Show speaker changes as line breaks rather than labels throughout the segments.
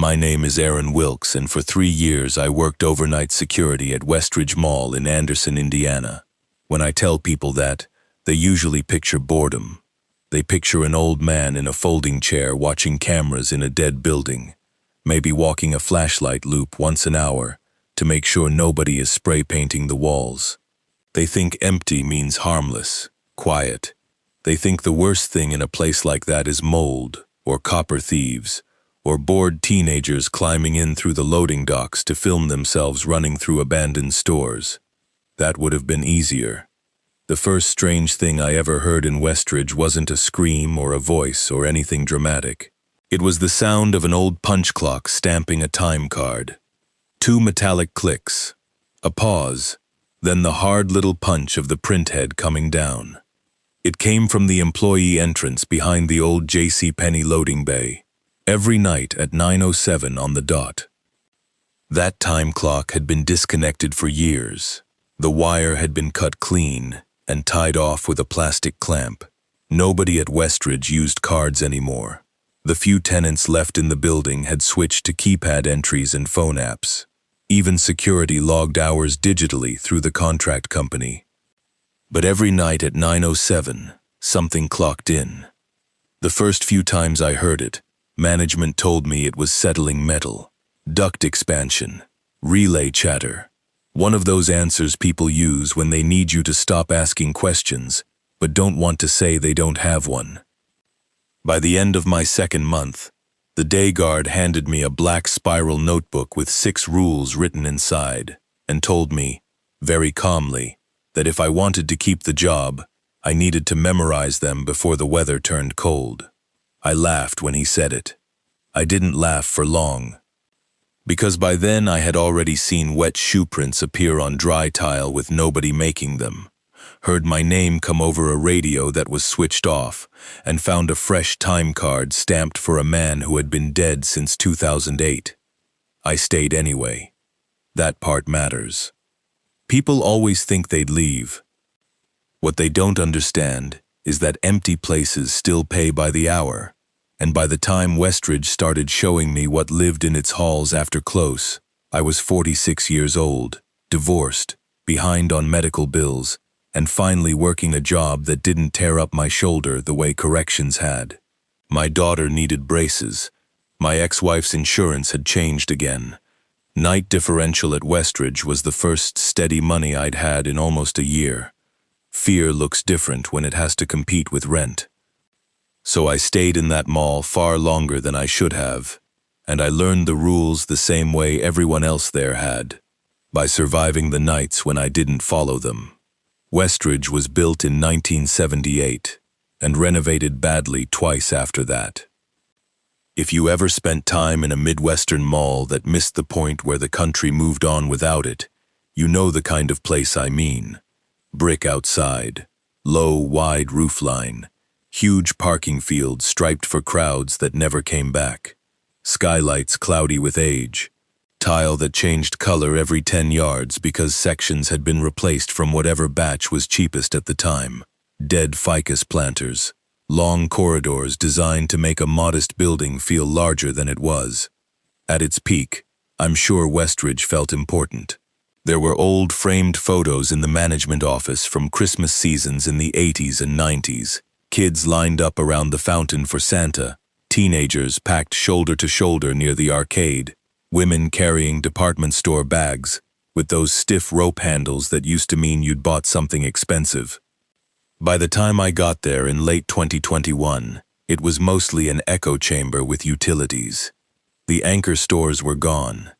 My name is Aaron Wilkes, and for 3 years I worked overnight security at Westridge Mall in Anderson, Indiana. When I tell people that, they usually picture boredom. They picture an old man in a folding chair watching cameras in a dead building, maybe walking a flashlight loop once an hour to make sure nobody is spray painting the walls. They think empty means harmless, quiet. They think the worst thing in a place like that is mold, or copper thieves, or bored teenagers climbing in through the loading docks to film themselves running through abandoned stores. That would have been easier. The first strange thing I ever heard in Westridge wasn't a scream or a voice or anything dramatic. It was the sound of an old punch clock stamping a time card. 2 metallic clicks, a pause, then the hard little punch of the printhead coming down. It came from the employee entrance behind the old JCPenney loading bay, every night at 9:07 on the dot. That time clock had been disconnected for years. The wire had been cut clean and tied off with a plastic clamp. Nobody at Westridge used cards anymore. The few tenants left in the building had switched to keypad entries and phone apps. Even security logged hours digitally through the contract company. But every night at 9:07, something clocked in. The first few times I heard it, management told me it was settling metal, duct expansion, relay chatter. One of those answers people use when they need you to stop asking questions, but don't want to say they don't have one. By the end of my second month, the day guard handed me a black spiral notebook with 6 rules written inside, and told me, very calmly, that if I wanted to keep the job, I needed to memorize them before the weather turned cold. I laughed when he said it. I didn't laugh for long, because by then I had already seen wet shoe prints appear on dry tile with nobody making them, heard my name come over a radio that was switched off, and found a fresh time card stamped for a man who had been dead since 2008. I stayed anyway. That part matters. People always think they'd leave. What they don't understand is that empty places still pay by the hour, and by the time Westridge started showing me what lived in its halls after close, I was 46 years old, divorced, behind on medical bills, and finally working a job that didn't tear up my shoulder the way corrections had. My daughter needed braces. My ex-wife's insurance had changed again. Night differential at Westridge was the first steady money I'd had in almost a year. Fear looks different when it has to compete with rent. So I stayed in that mall far longer than I should have, and I learned the rules the same way everyone else there had, by surviving the nights when I didn't follow them. Westridge was built in 1978 and renovated badly twice after that. If you ever spent time in a Midwestern mall that missed the point where the country moved on without it, you know the kind of place I mean. Brick outside, low, wide roofline, huge parking fields striped for crowds that never came back, skylights cloudy with age, tile that changed color every 10 yards because sections had been replaced from whatever batch was cheapest at the time, dead ficus planters, long corridors designed to make a modest building feel larger than it was. At its peak, I'm sure Westridge felt important. There were old framed photos in the management office from Christmas seasons in the 80s and 90s, kids lined up around the fountain for Santa, teenagers packed shoulder to shoulder near the arcade, women carrying department store bags, with those stiff rope handles that used to mean you'd bought something expensive. By the time I got there in late 2021, it was mostly an echo chamber with utilities. The anchor stores were gone.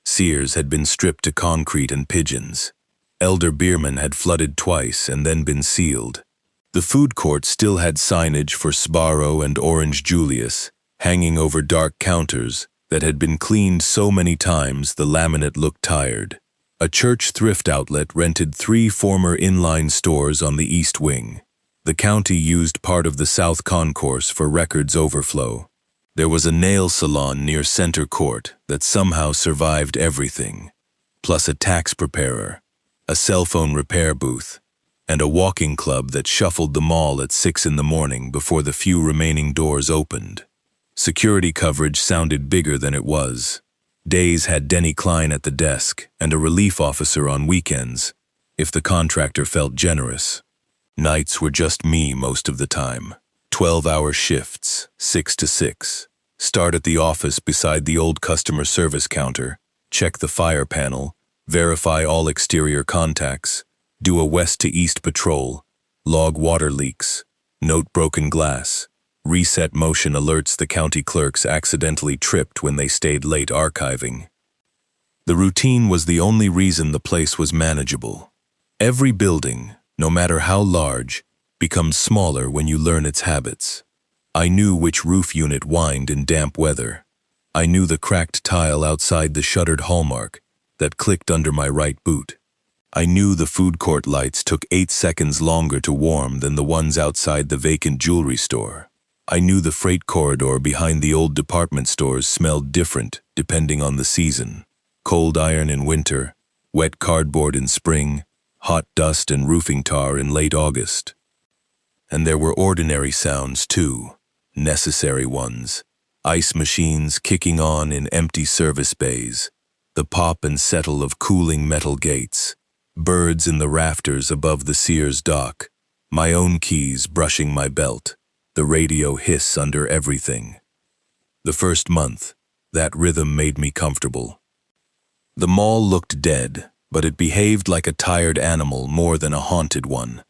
Sears had been stripped to concrete and pigeons. Elder Bierman had flooded twice and then been sealed. The food court still had signage for Sbarro and Orange Julius, hanging over dark counters that had been cleaned so many times the laminate looked tired. A church thrift outlet rented 3 former inline stores on the East Wing. The county used part of the South Concourse for records overflow. There was a nail salon near Center Court that somehow survived everything, plus a tax preparer, a cell phone repair booth, and a walking club that shuffled the mall at 6 in the morning before the few remaining doors opened. Security coverage sounded bigger than it was. Days had Denny Klein at the desk and a relief officer on weekends, if the contractor felt generous. Nights were just me most of the time. 12-hour shifts, 6 to 6. Start at the office beside the old customer service counter, check the fire panel, verify all exterior contacts, do a west to east patrol, log water leaks, note broken glass, reset motion alerts the county clerks accidentally tripped when they stayed late archiving. The routine was the only reason the place was manageable. Every building, no matter how large, becomes smaller when you learn its habits. I knew which roof unit whined in damp weather. I knew the cracked tile outside the shuttered hallmark that clicked under my right boot. I knew the food court lights took 8 seconds longer to warm than the ones outside the vacant jewelry store. I knew the freight corridor behind the old department stores smelled different depending on the season. Cold iron in winter, wet cardboard in spring, hot dust and roofing tar in late August. And there were ordinary sounds too, necessary ones. Ice machines kicking on in empty service bays, the pop and settle of cooling metal gates, birds in the rafters above the Sears dock, my own keys brushing my belt, the radio hiss under everything. The first month, that rhythm made me comfortable. The mall looked dead, but it behaved like a tired animal more than a haunted one.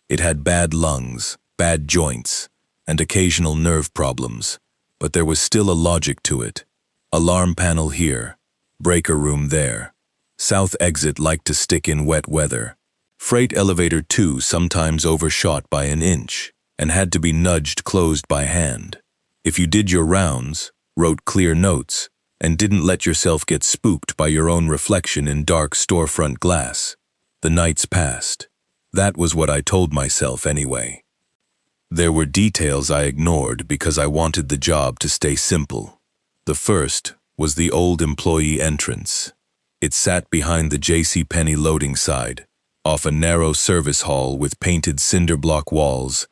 It had bad lungs, bad joints, and occasional nerve problems, but there was still a logic to it. Alarm panel here, breaker room there. South exit liked to stick in wet weather. Freight elevator 2 sometimes overshot by an inch and had to be nudged closed by hand. If you did your rounds, wrote clear notes, and didn't let yourself get spooked by your own reflection in dark storefront glass, the nights passed. That was what I told myself anyway. There were details I ignored because I wanted the job to stay simple. The first was the old employee entrance. It sat behind the JCPenney loading side, off a narrow service hall with painted cinder block walls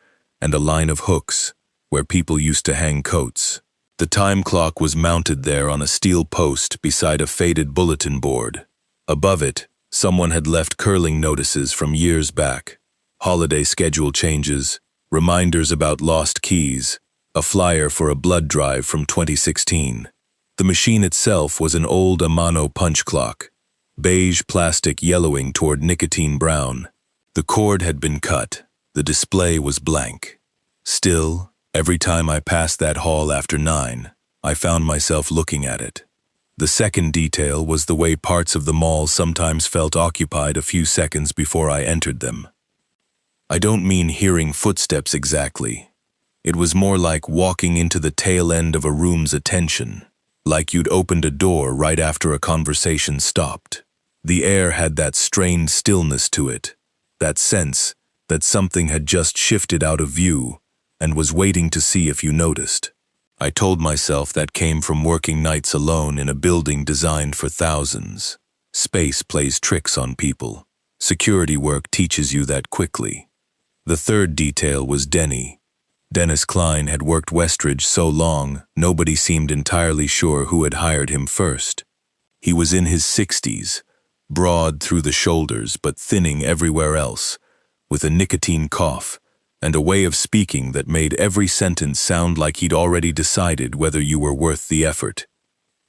and a line of hooks where people used to hang coats. The time clock was mounted there on a steel post beside a faded bulletin board. Above it, someone had left curling notices from years back, holiday schedule changes, reminders about lost keys, a flyer for a blood drive from 2016. The machine itself was an old Amano punch clock, beige plastic yellowing toward nicotine brown. The cord had been cut. The display was blank. Still, every time I passed that hall after 9, I found myself looking at it. The second detail was the way parts of the mall sometimes felt occupied a few seconds before I entered them. I don't mean hearing footsteps exactly. It was more like walking into the tail end of a room's attention, like you'd opened a door right after a conversation stopped. The air had that strained stillness to it, that sense that something had just shifted out of view and was waiting to see if you noticed. I told myself that came from working nights alone in a building designed for thousands. Space plays tricks on people. Security work teaches you that quickly. The third detail was Denny. Dennis Klein had worked Westridge so long, nobody seemed entirely sure who had hired him first. He was in his 60s, broad through the shoulders but thinning everywhere else, with a nicotine cough and a way of speaking that made every sentence sound like he'd already decided whether you were worth the effort.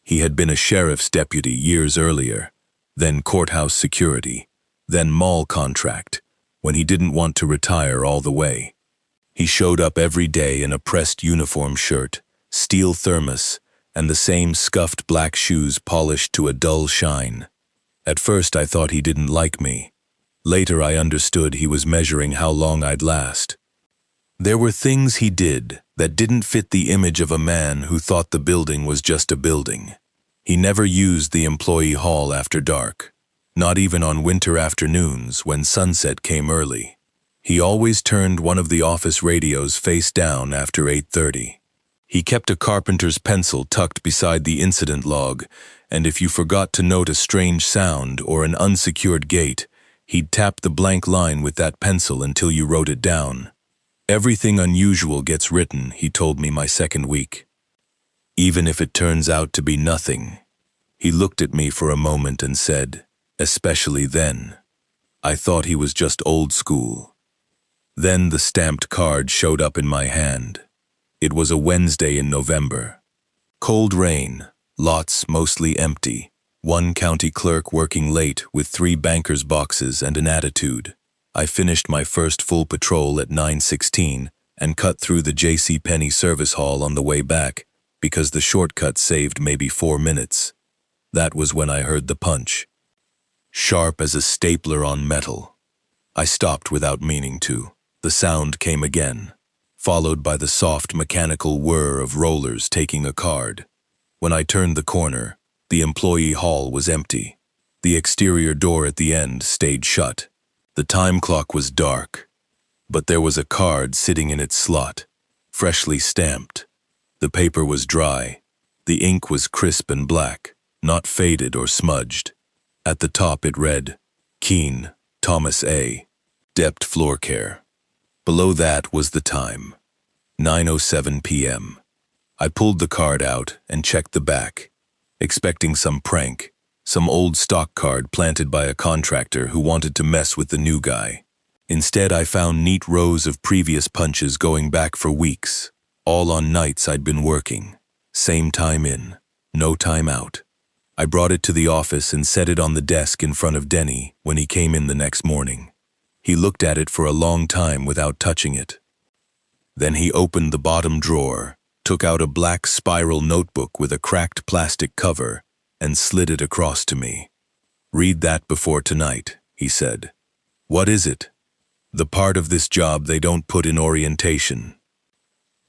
He had been a sheriff's deputy years earlier, then courthouse security, then mall contract, when he didn't want to retire all the way. He showed up every day in a pressed uniform shirt, steel thermos, and the same scuffed black shoes polished to a dull shine. At first I thought he didn't like me. Later I understood he was measuring how long I'd last. There were things he did that didn't fit the image of a man who thought the building was just a building. He never used the employee hall after dark, not even on winter afternoons when sunset came early. He always turned one of the office radios face down after 8:30. He kept a carpenter's pencil tucked beside the incident log, and if you forgot to note a strange sound or an unsecured gate, he'd tap the blank line with that pencil until you wrote it down. Everything unusual gets written, he told me my second week. even if it turns out to be nothing. He looked at me for a moment and said, especially then. I thought he was just old school. Then the stamped card showed up in my hand. It was a Wednesday in November. Cold rain, lots mostly empty, one county clerk working late with 3 banker's boxes and an attitude. I finished my first full patrol at 9:16 and cut through the JCPenney service hall on the way back because the shortcut saved maybe 4 minutes. That was when I heard the punch. Sharp as a stapler on metal. I stopped without meaning to. The sound came again, followed by the soft mechanical whir of rollers taking a card. When I turned the corner, the employee hall was empty. The exterior door at the end stayed shut. The time clock was dark, but there was a card sitting in its slot, freshly stamped. The paper was dry. The ink was crisp and black, not faded or smudged. At the top it read, Keene, Thomas A., Dept Floor Care. Below that was the time, 9:07 p.m. I pulled the card out and checked the back, expecting some prank, some old stock card planted by a contractor who wanted to mess with the new guy. Instead, I found neat rows of previous punches going back for weeks, all on nights I'd been working. Same time in, no time out. I brought it to the office and set it on the desk in front of Denny when he came in the next morning. He looked at it for a long time without touching it. Then he opened the bottom drawer, took out a black spiral notebook with a cracked plastic cover, and slid it across to me. Read that before tonight, he said. What is it? The part of this job they don't put in orientation.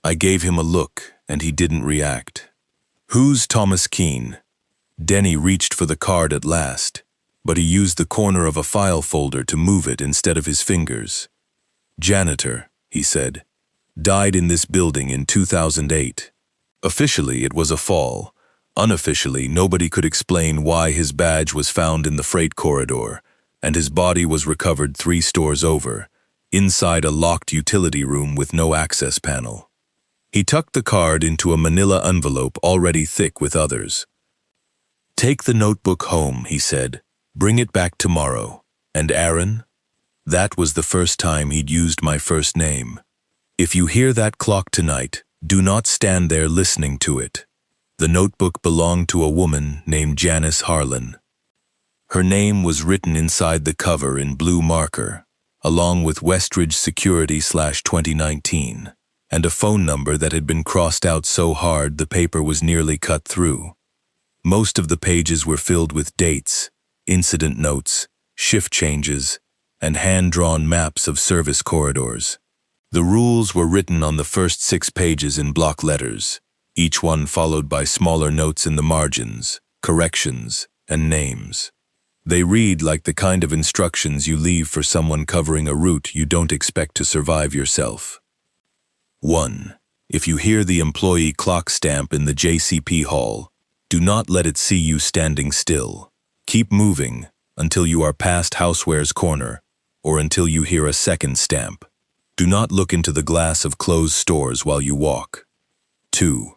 I gave him a look, and he didn't react. Who's Thomas Keene? Denny reached for the card at last, but he used the corner of a file folder to move it instead of his fingers. Janitor, he said. Died in this building in 2008. Officially, it was a fall. Unofficially, nobody could explain why his badge was found in the freight corridor, and his body was recovered 3 stores over, inside a locked utility room with no access panel. He tucked the card into a manila envelope already thick with others. Take the notebook home, he said. Bring it back tomorrow. And Aaron? That was the first time he'd used my first name. If you hear that clock tonight, do not stand there listening to it. The notebook belonged to a woman named Janice Harlan. Her name was written inside the cover in blue marker, along with Westridge Security/2019, and a phone number that had been crossed out so hard the paper was nearly cut through. Most of the pages were filled with dates, incident notes, shift changes, and hand-drawn maps of service corridors. The rules were written on the first 6 pages in block letters, each one followed by smaller notes in the margins, corrections, and names. They read like the kind of instructions you leave for someone covering a route you don't expect to survive yourself. 1. If you hear the employee clock stamp in the JCP hall, do not let it see you standing still. Keep moving until you are past Houseware's corner or until you hear a second stamp. Do not look into the glass of closed stores while you walk. 2.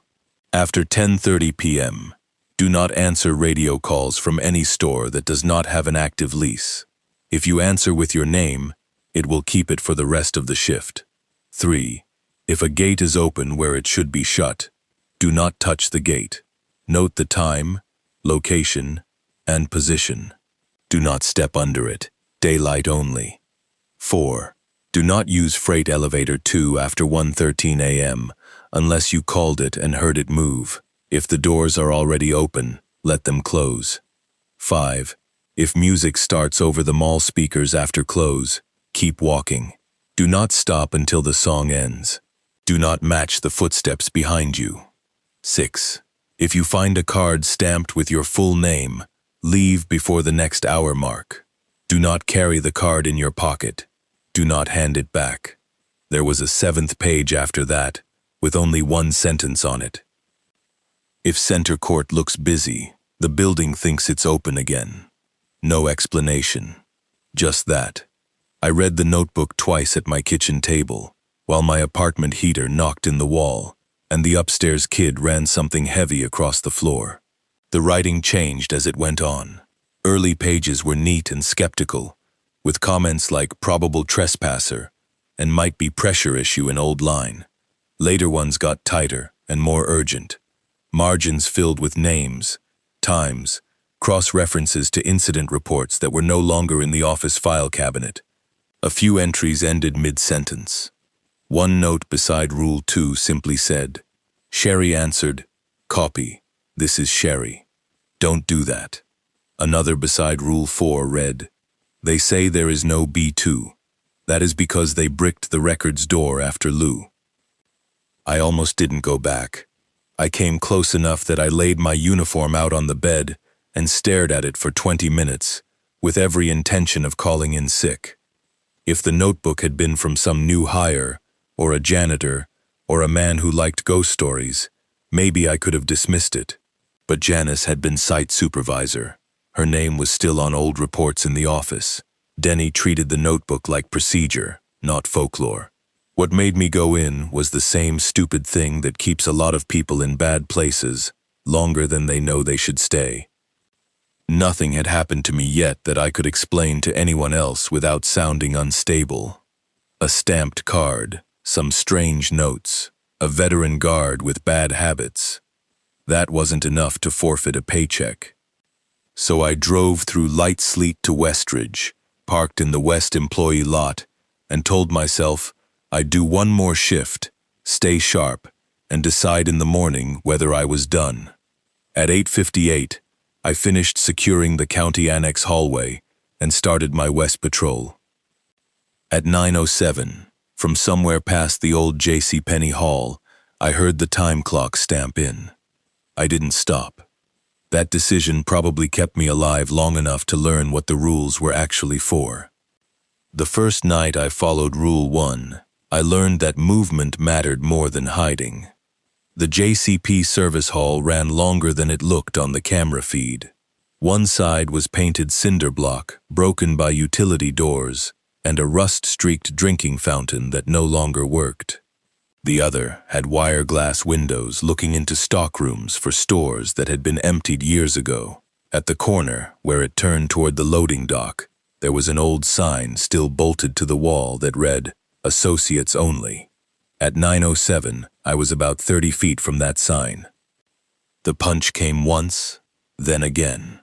After 10:30 p.m., do not answer radio calls from any store that does not have an active lease. If you answer with your name, it will keep it for the rest of the shift. 3. If a gate is open where it should be shut, do not touch the gate. Note the time, location, and position. Do not step under it. Daylight only. 4. Do not use freight elevator 2 after 1:13 a.m. unless you called it and heard it move. If the doors are already open, let them close. 5. If music starts over the mall speakers after close, keep walking. Do not stop until the song ends. Do not match the footsteps behind you. 6. If you find a card stamped with your full name, leave before the next hour mark. Do not carry the card in your pocket. Do not hand it back. There was a 7th page after that, with only 1 sentence on it. If center court looks busy, the building thinks it's open again. No explanation. Just that. I read the notebook twice at my kitchen table, while my apartment heater knocked in the wall, and the upstairs kid ran something heavy across the floor. The writing changed as it went on. Early pages were neat and skeptical, with comments like probable trespasser and might be pressure issue in old line. Later ones got tighter and more urgent. Margins filled with names, times, cross-references to incident reports that were no longer in the office file cabinet. A few entries ended mid-sentence. One note beside Rule 2 simply said, "Sherry answered, copy, this is Sherry. Don't do that." Another beside Rule 4 read, "They say there is no B2. That is because they bricked the record's door after Lou." I almost didn't go back. I came close enough that I laid my uniform out on the bed and stared at it for 20 minutes, with every intention of calling in sick. If the notebook had been from some new hire, or a janitor, or a man who liked ghost stories, maybe I could have dismissed it. But Janice had been site supervisor. Her name was still on old reports in the office. Denny treated the notebook like procedure, not folklore. What made me go in was the same stupid thing that keeps a lot of people in bad places longer than they know they should stay. Nothing had happened to me yet that I could explain to anyone else without sounding unstable. A stamped card, some strange notes, a veteran guard with bad habits. That wasn't enough to forfeit a paycheck. So I drove through light sleet to Westridge, parked in the West employee lot, and told myself I'd do one more shift, stay sharp, and decide in the morning whether I was done. At 8:58, I finished securing the county annex hallway and started my West patrol. At 9:07, from somewhere past the old JCPenney hall, I heard the time clock stamp in. I didn't stop. That decision probably kept me alive long enough to learn what the rules were actually for. The first night I followed Rule 1, I learned that movement mattered more than hiding. The JCP service hall ran longer than it looked on the camera feed. One side was painted cinder block, broken by utility doors, and a rust-streaked drinking fountain that no longer worked. The other had wire glass windows looking into stockrooms for stores that had been emptied years ago. At the corner, where it turned toward the loading dock, there was an old sign still bolted to the wall that read, "Associates Only." At 9:07, I was about 30 feet from that sign. The punch came once, then again.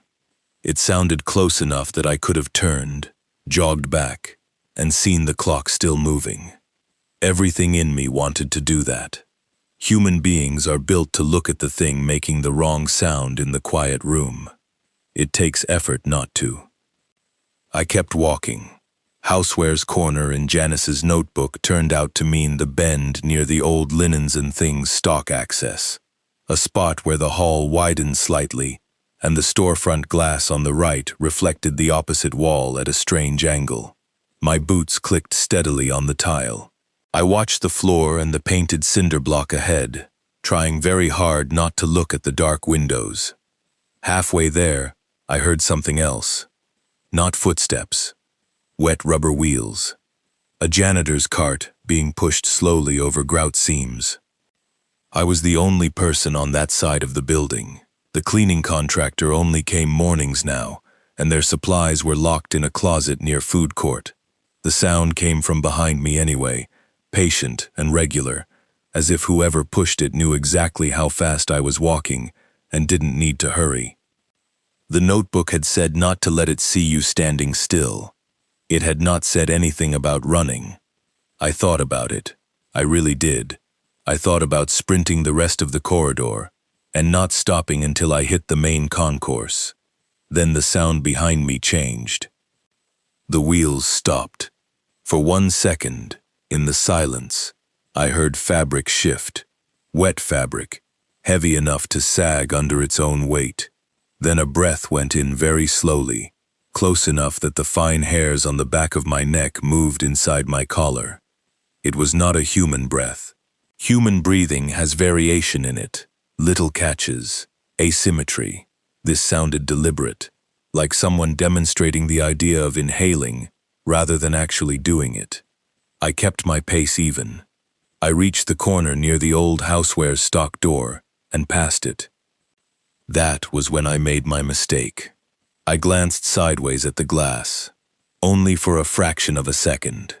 It sounded close enough that I could have turned, jogged back, and seen the clock still moving. Everything in me wanted to do that. Human beings are built to look at the thing making the wrong sound in the quiet room. It takes effort not to. I kept walking. Houseware's corner in Janice's notebook turned out to mean the bend near the old linens and things stock access, a spot where the hall widened slightly, and the storefront glass on the right reflected the opposite wall at a strange angle. My boots clicked steadily on the tile. I watched the floor and the painted cinder block ahead, trying very hard not to look at the dark windows. Halfway there, I heard something else. Not footsteps. Wet rubber wheels. A janitor's cart being pushed slowly over grout seams. I was the only person on that side of the building. The cleaning contractor only came mornings now, and their supplies were locked in a closet near food court. The sound came from behind me anyway, patient and regular, as if whoever pushed it knew exactly how fast I was walking and didn't need to hurry. The notebook had said not to let it see you standing still. It had not said anything about running. I thought about it. I really did. I thought about sprinting the rest of the corridor and not stopping until I hit the main concourse. Then the sound behind me changed. The wheels stopped. For 1 second, in the silence, I heard fabric shift. Wet fabric, heavy enough to sag under its own weight. Then a breath went in very slowly, close enough that the fine hairs on the back of my neck moved inside my collar. It was not a human breath. Human breathing has variation in it, little catches, asymmetry. This sounded deliberate, like someone demonstrating the idea of inhaling rather than actually doing it. I kept my pace even. I reached the corner near the old housewares stock door and passed it. That was when I made my mistake. I glanced sideways at the glass, only for a fraction of a second,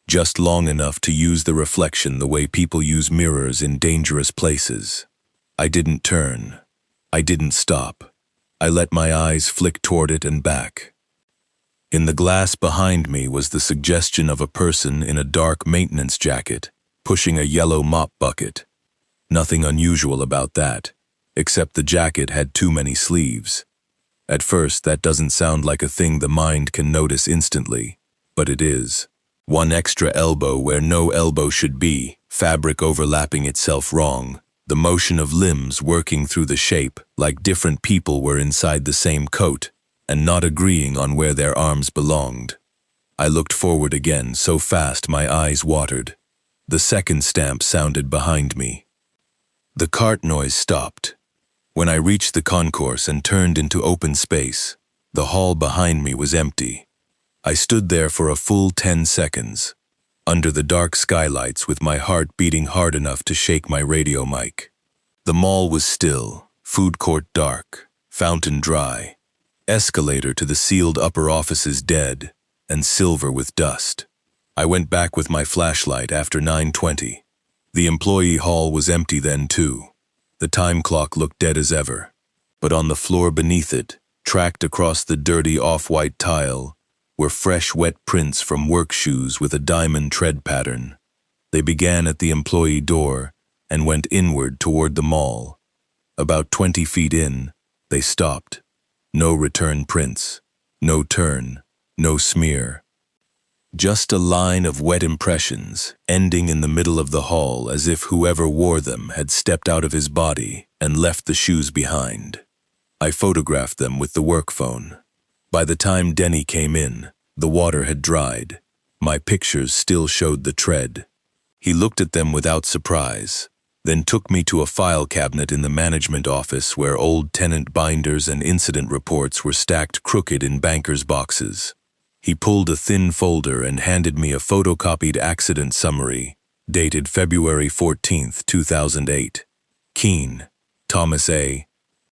just long enough to use the reflection the way people use mirrors in dangerous places. I didn't turn. I didn't stop. I let my eyes flick toward it and back. In the glass behind me was the suggestion of a person in a dark maintenance jacket, pushing a yellow mop bucket. Nothing unusual about that, except the jacket had too many sleeves. At first, that doesn't sound like a thing the mind can notice instantly, but it is. One extra elbow where no elbow should be, fabric overlapping itself wrong, the motion of limbs working through the shape like different people were inside the same coat and not agreeing on where their arms belonged. I looked forward again so fast my eyes watered. The second stamp sounded behind me. The cart noise stopped. When I reached the concourse and turned into open space, the hall behind me was empty. I stood there for a full 10 seconds, under the dark skylights with my heart beating hard enough to shake my radio mic. The mall was still, food court dark, fountain dry, escalator to the sealed upper offices dead, and silver with dust. I went back with my flashlight after 9:20. The employee hall was empty then too. The time clock looked dead as ever, but on the floor beneath it, tracked across the dirty off-white tile, were fresh wet prints from work shoes with a diamond tread pattern. They began at the employee door and went inward toward the mall. About 20 feet in, they stopped. No return prints, no turn, no smear. Just a line of wet impressions, ending in the middle of the hall as if whoever wore them had stepped out of his body and left the shoes behind. I photographed them with the work phone. By the time Denny came in, the water had dried. My pictures still showed the tread. He looked at them without surprise, then took me to a file cabinet in the management office where old tenant binders and incident reports were stacked crooked in bankers' boxes. He pulled a thin folder and handed me a photocopied accident summary, dated February 14, 2008. Keene, Thomas A.,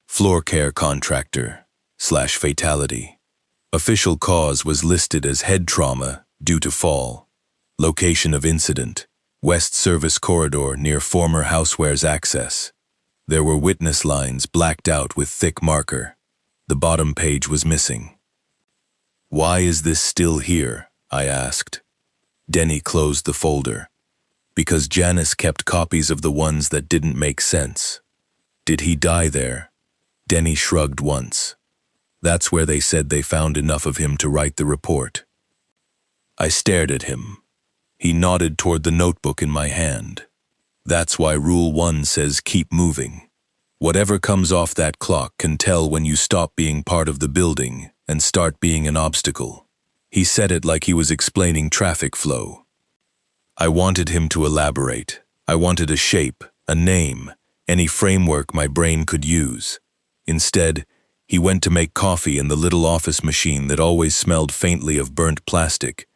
floor care contractor, /fatality. Official cause was listed as head trauma due to fall. Location of incident, West Service Corridor near former Housewares access. There were witness lines blacked out with thick marker. The bottom page was missing. "Why is this still here?" I asked. Denny closed the folder. "Because Janice kept copies of the ones that didn't make sense." "Did he die there?" Denny shrugged once. "That's where they said they found enough of him to write the report." I stared at him. He nodded toward the notebook in my hand. "That's why Rule 1 says keep moving. Whatever comes off that clock can tell when you stop being part of the building and start being an obstacle." He said it like he was explaining traffic flow. I wanted him to elaborate. I wanted a shape, a name, any framework my brain could use. Instead, he went to make coffee in the little office machine that always smelled faintly of burnt plastic,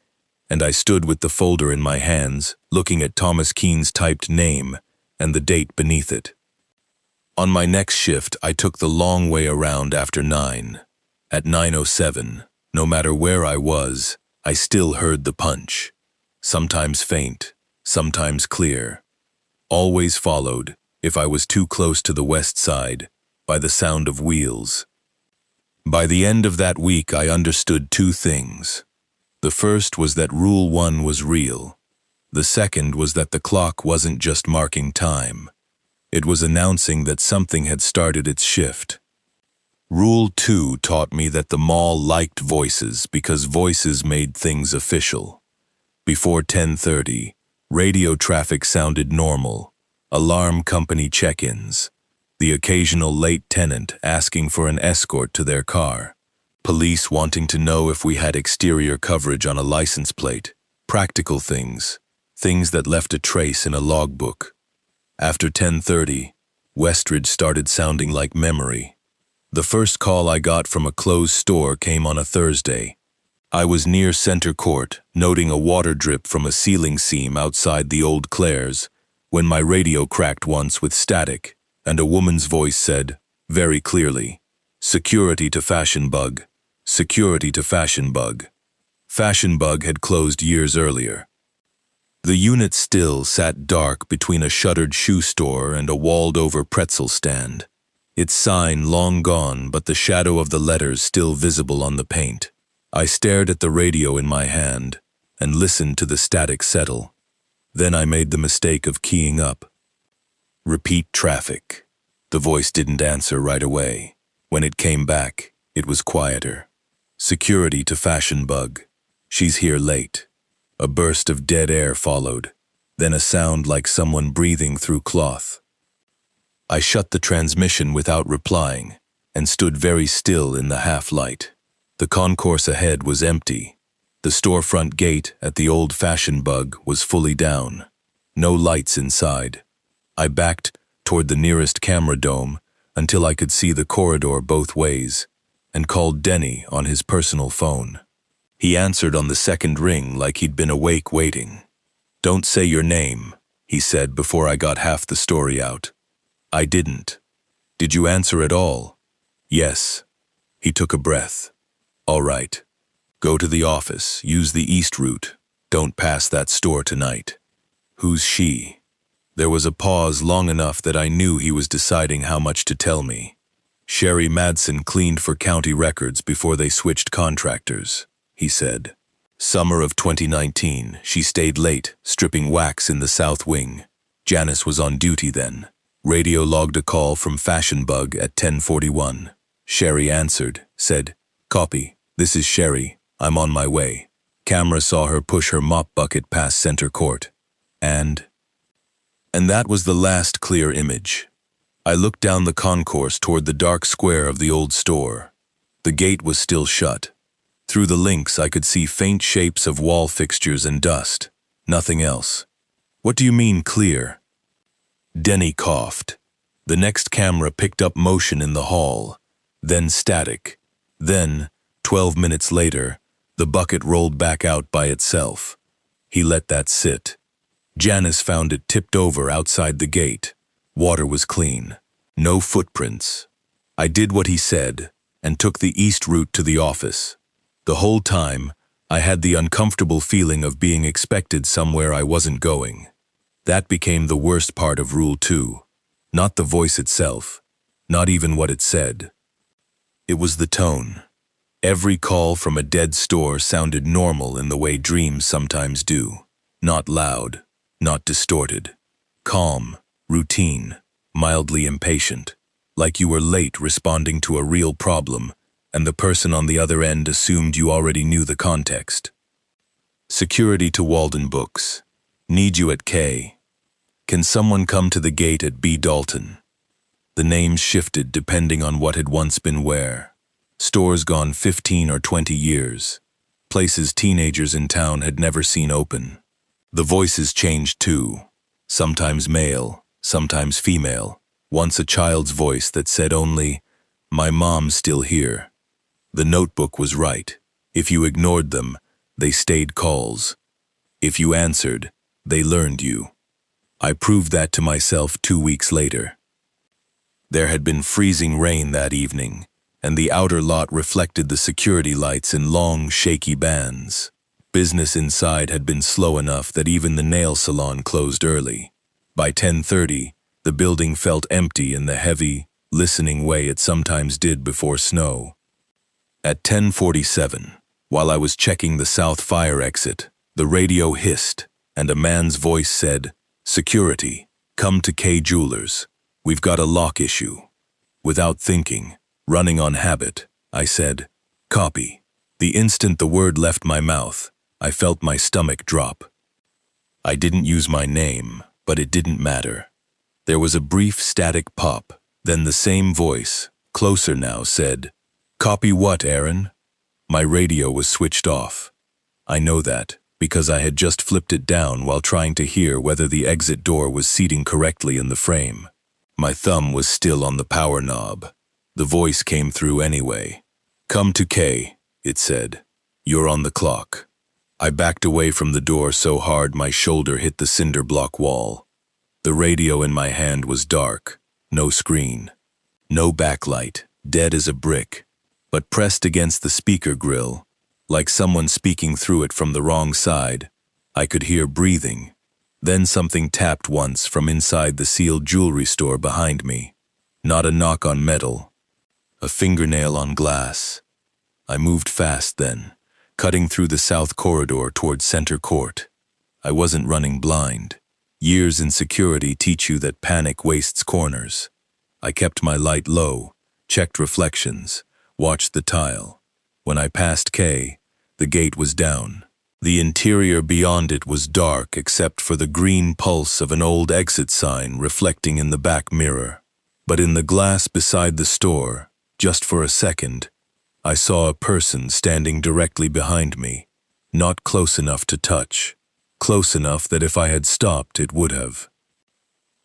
and I stood with the folder in my hands, looking at Thomas Keene's typed name and the date beneath it. On my next shift, I took the long way around after 9. At 9:07, no matter where I was, I still heard the punch. Sometimes faint, sometimes clear. Always followed, if I was too close to the west side, by the sound of wheels. By the end of that week, I understood two things. The first was that Rule 1 was real. The second was that the clock wasn't just marking time. It was announcing that something had started its shift. Rule 2 taught me that the mall liked voices because voices made things official. Before 10:30, radio traffic sounded normal, alarm company check-ins, the occasional late tenant asking for an escort to their car, police wanting to know if we had exterior coverage on a license plate, practical things, things that left a trace in a logbook. After 10:30, Westridge started sounding like memory. The first call I got from a closed store came on a Thursday. I was near Center Court, noting a water drip from a ceiling seam outside the Old Claire's, when my radio cracked once with static, and a woman's voice said, very clearly, "Security to Fashion Bug. Security to Fashion Bug." Fashion Bug had closed years earlier. The unit still sat dark between a shuttered shoe store and a walled-over pretzel stand. Its sign long gone, but the shadow of the letters still visible on the paint. I stared at the radio in my hand and listened to the static settle. Then I made the mistake of keying up. "Repeat traffic." The voice didn't answer right away. When it came back, it was quieter. "Security to Fashion Bug. She's here late." A burst of dead air followed, then a sound like someone breathing through cloth. I shut the transmission without replying and stood very still in the half-light. The concourse ahead was empty. The storefront gate at the old Fashion Bug was fully down. No lights inside. I backed toward the nearest camera dome until I could see the corridor both ways and called Denny on his personal phone. He answered on the second ring like he'd been awake waiting. "Don't say your name," he said before I got half the story out. I didn't. "Did you answer at all?" "Yes." He took a breath. "All right. Go to the office, use the east route. Don't pass that store tonight." "Who's she?" There was a pause long enough that I knew he was deciding how much to tell me. "Sherry Madsen cleaned for county records before they switched contractors," he said. "Summer of 2019, she stayed late, stripping wax in the south wing. Janice was on duty then. Radio logged a call from Fashion Bug at 10:41. Sherry answered, said, 'Copy, this is Sherry, I'm on my way.' Camera saw her push her mop bucket past center court. And that was the last clear image. I looked down the concourse toward the dark square of the old store. The gate was still shut. Through the links I could see faint shapes of wall fixtures and dust. Nothing else. "What do you mean, clear?" Denny coughed. The next camera picked up motion in the hall, then static. Then, 12 minutes later, the bucket rolled back out by itself. He let that sit. Janice found it tipped over outside the gate. Water was clean. No footprints. I did what he said and took the east route to the office. The whole time, I had the uncomfortable feeling of being expected somewhere I wasn't going. That became the worst part of Rule 2. Not the voice itself, not even what it said. It was the tone. Every call from a dead store sounded normal in the way dreams sometimes do. Not loud, not distorted. Calm, routine, mildly impatient. Like you were late responding to a real problem, and the person on the other end assumed you already knew the context. "Security to Walden Books. Need you at K. Can someone come to the gate at B. Dalton?" The names shifted depending on what had once been where. Stores gone 15 or 20 years. Places teenagers in town had never seen open. The voices changed too. Sometimes male, sometimes female. Once a child's voice that said only, "My mom's still here." The notebook was right. If you ignored them, they stayed calls. If you answered, they learned you. I proved that to myself 2 weeks later. There had been freezing rain that evening, and the outer lot reflected the security lights in long, shaky bands. Business inside had been slow enough that even the nail salon closed early. By 10:30, the building felt empty in the heavy, listening way it sometimes did before snow. At 10:47, while I was checking the south fire exit, the radio hissed, and a man's voice said, "Security, come to K Jewelers. We've got a lock issue." Without thinking, running on habit, I said, "Copy." The instant the word left my mouth, I felt my stomach drop. I didn't use my name, but it didn't matter. There was a brief static pop, then the same voice, closer now, said, "Copy what, Aaron?" My radio was switched off. I know that, because I had just flipped it down while trying to hear whether the exit door was seating correctly in the frame. My thumb was still on the power knob. The voice came through anyway. "Come to K," it said. "You're on the clock." I backed away from the door so hard my shoulder hit the cinder block wall. The radio in my hand was dark, no screen, no backlight, dead as a brick, but pressed against the speaker grill, like someone speaking through it from the wrong side, I could hear breathing. Then something tapped once from inside the sealed jewelry store behind me. Not a knock on metal, a fingernail on glass. I moved fast then, cutting through the south corridor toward center court. I wasn't running blind. Years in security teach you that panic wastes corners. I kept my light low, checked reflections, watched the tile. When I passed K, the gate was down. The interior beyond it was dark except for the green pulse of an old exit sign reflecting in the back mirror. But in the glass beside the store, just for a second, I saw a person standing directly behind me, not close enough to touch, close enough that if I had stopped, it would have.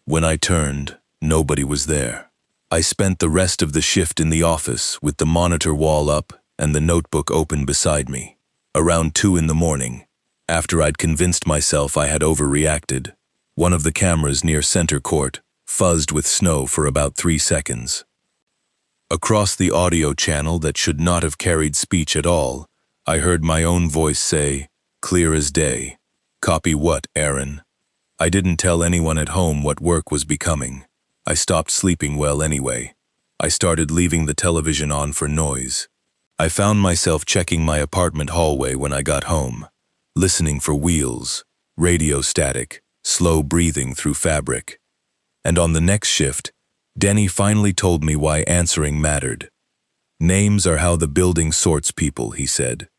When I turned, nobody was there. I spent the rest of the shift in the office with the monitor wall up and the notebook open beside me. Around 2 in the morning, after I'd convinced myself I had overreacted, one of the cameras near center court fuzzed with snow for about 3 seconds. Across the audio channel that should not have carried speech at all, I heard my own voice say, clear as day, "Copy what, Aaron?" I didn't tell anyone at home what work was becoming. I stopped sleeping well anyway. I started leaving the television on for noise. I found myself checking my apartment hallway when I got home, listening for wheels, radio static, slow breathing through fabric. And on the next shift, Denny finally told me why answering mattered. Names are how the building sorts people, he said.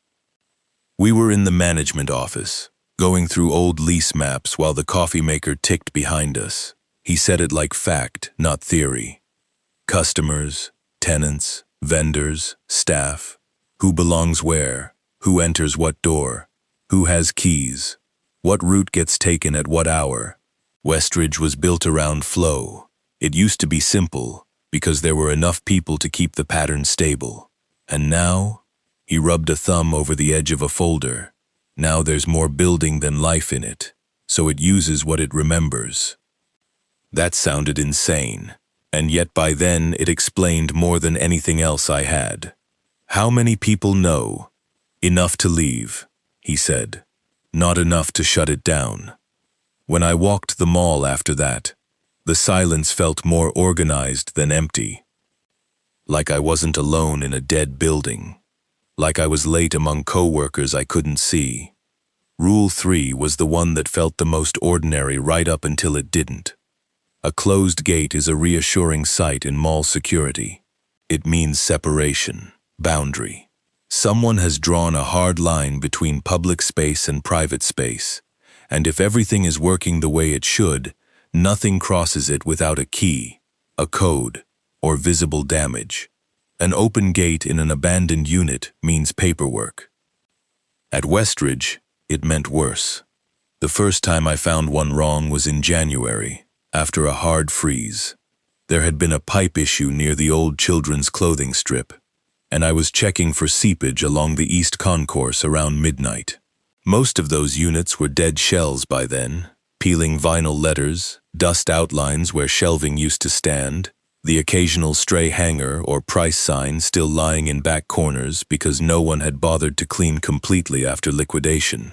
We were in the management office, going through old lease maps while the coffee maker ticked behind us. He said it like fact, not theory. Customers, tenants, vendors, staff, who belongs where, who enters what door, who has keys, what route gets taken at what hour. Westridge was built around flow. It used to be simple, because there were enough people to keep the pattern stable. And now, he rubbed a thumb over the edge of a folder. Now there's more building than life in it, so it uses what it remembers. That sounded insane, and yet by then it explained more than anything else I had. How many people know? Enough to leave, he said. Not enough to shut it down. When I walked the mall after that, the silence felt more organized than empty. Like I wasn't alone in a dead building. Like I was late among co-workers I couldn't see. Rule 3 was the one that felt the most ordinary right up until it didn't. A closed gate is a reassuring sight in mall security. It means separation, boundary. Someone has drawn a hard line between public space and private space, and if everything is working the way it should, nothing crosses it without a key, a code, or visible damage. An open gate in an abandoned unit means paperwork. At Westridge, it meant worse. The first time I found one wrong was in January, after a hard freeze. There had been a pipe issue near the old children's clothing strip, and I was checking for seepage along the east concourse around midnight. Most of those units were dead shells by then, peeling vinyl letters, dust outlines where shelving used to stand, the occasional stray hanger or price sign still lying in back corners because no one had bothered to clean completely after liquidation.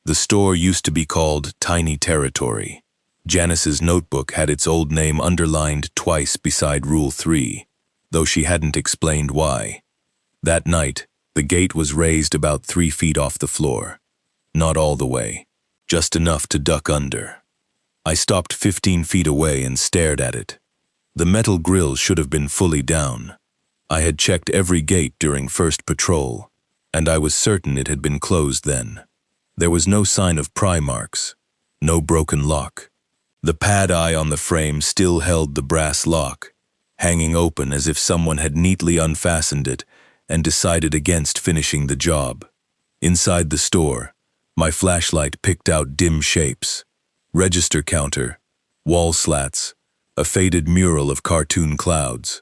The store used to be called Tiny Territory. Janice's notebook had its old name underlined twice beside Rule 3, though she hadn't explained why. That night, the gate was raised about 3 feet off the floor. Not all the way, just enough to duck under. I stopped 15 feet away and stared at it. The metal grill should have been fully down. I had checked every gate during first patrol, and I was certain it had been closed then. There was no sign of pry marks, no broken lock. The pad eye on the frame still held the brass lock, hanging open as if someone had neatly unfastened it and decided against finishing the job. Inside the store, my flashlight picked out dim shapes, register counter, wall slats, a faded mural of cartoon clouds,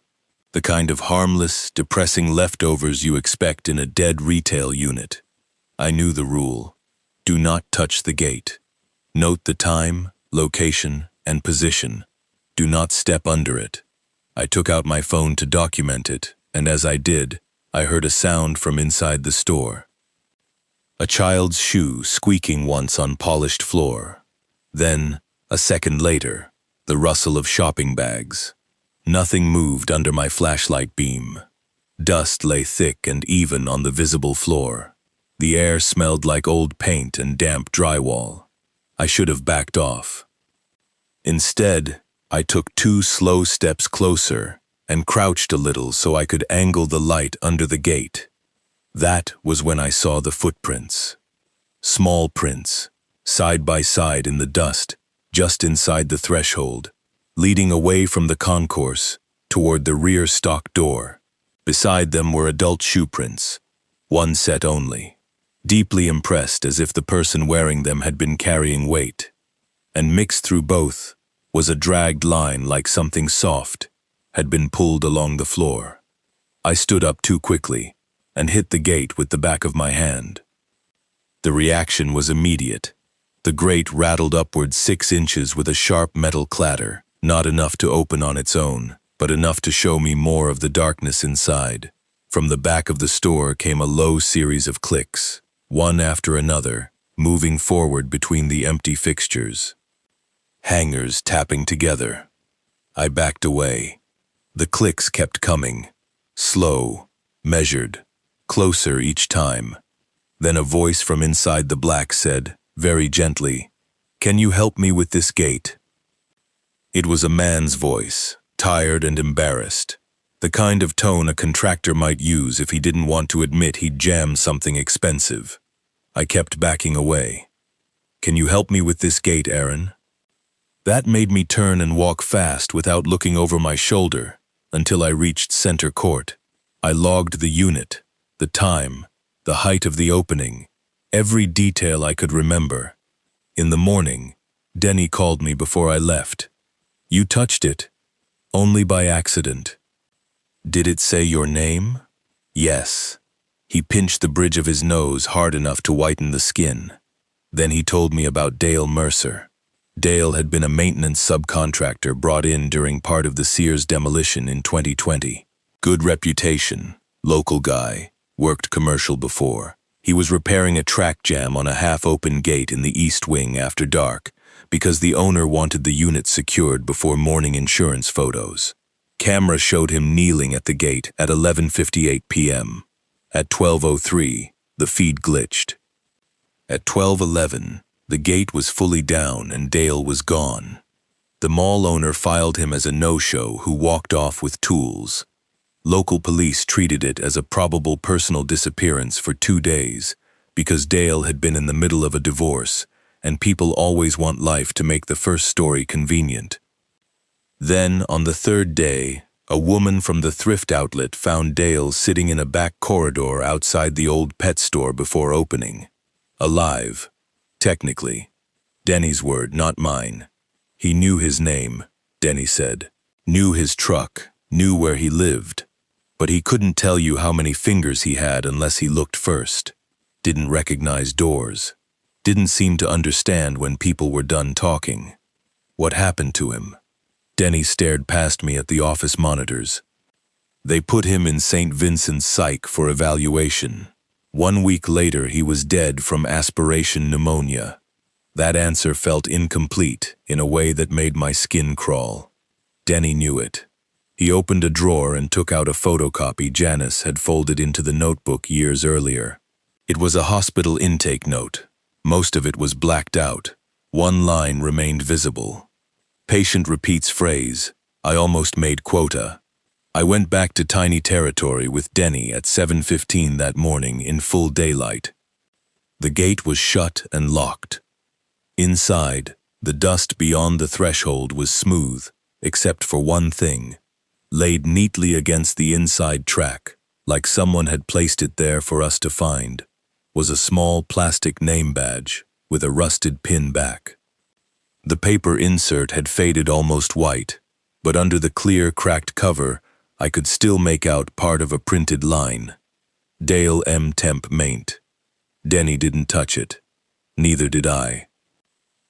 the kind of harmless, depressing leftovers you expect in a dead retail unit. I knew the rule. Do not touch the gate. Note the time, location, and position. Do not step under it. I took out my phone to document it, and as I did, I heard a sound from inside the store. A child's shoe squeaking once on polished floor. Then, a second later, the rustle of shopping bags. Nothing moved under my flashlight beam. Dust lay thick and even on the visible floor. The air smelled like old paint and damp drywall. I should have backed off. Instead, I took 2 slow steps closer and crouched a little so I could angle the light under the gate. That was when I saw the footprints. Small prints, side by side in the dust, just inside the threshold, leading away from the concourse toward the rear stock door. Beside them were adult shoe prints, 1 set only, deeply impressed as if the person wearing them had been carrying weight. And mixed through both was a dragged line like something soft had been pulled along the floor. I stood up too quickly and hit the gate with the back of my hand. The reaction was immediate. The grate rattled upward 6 inches with a sharp metal clatter, not enough to open on its own, but enough to show me more of the darkness inside. From the back of the store came a low series of clicks, one after another, moving forward between the empty fixtures. Hangers tapping together. I backed away. The clicks kept coming, slow, measured, closer each time. Then a voice from inside the black said, very gently, "Can you help me with this gate?" It was a man's voice, tired and embarrassed, the kind of tone a contractor might use if he didn't want to admit he'd jammed something expensive. I kept backing away. "Can you help me with this gate, Aaron?" That made me turn and walk fast without looking over my shoulder until I reached center court. I logged the unit, the time, the height of the opening, every detail I could remember. In the morning, Denny called me before I left. "You touched it, only by accident." "Did it say your name?" "Yes." He pinched the bridge of his nose hard enough to whiten the skin. Then he told me about Dale Mercer. Dale had been a maintenance subcontractor brought in during part of the Sears demolition in 2020. Good reputation, local guy, worked commercial before. He was repairing a track jam on a half-open gate in the east wing after dark because the owner wanted the unit secured before morning insurance photos. Camera showed him kneeling at the gate at 11:58 p.m. At 12:03, the feed glitched. At 12:11, the gate was fully down and Dale was gone. The mall owner filed him as a no-show who walked off with tools. Local police treated it as a probable personal disappearance for 2 days because Dale had been in the middle of a divorce and people always want life to make the first story convenient. Then, on the 3rd day, a woman from the thrift outlet found Dale sitting in a back corridor outside the old pet store before opening. Alive. Technically. Denny's word, not mine. He knew his name, Denny said. Knew his truck, knew where he lived. But he couldn't tell you how many fingers he had unless he looked first. Didn't recognize doors. Didn't seem to understand when people were done talking. What happened to him? Denny stared past me at the office monitors. They put him in St. Vincent's Psych for evaluation. 1 week later, he was dead from aspiration pneumonia. That answer felt incomplete in a way that made my skin crawl. Denny knew it. He opened a drawer and took out a photocopy Janice had folded into the notebook years earlier. It was a hospital intake note. Most of it was blacked out. 1 line remained visible. Patient repeats phrase, "I almost made quota." I went back to tiny territory with Denny at 7:15 that morning in full daylight. The gate was shut and locked. Inside, the dust beyond the threshold was smooth, except for one thing. Laid neatly against the inside track, like someone had placed it there for us to find, was a small plastic name badge with a rusted pin back. The paper insert had faded almost white, but under the clear, cracked cover, I could still make out part of a printed line. Dale M. Temp Maint. Denny didn't touch it. Neither did I.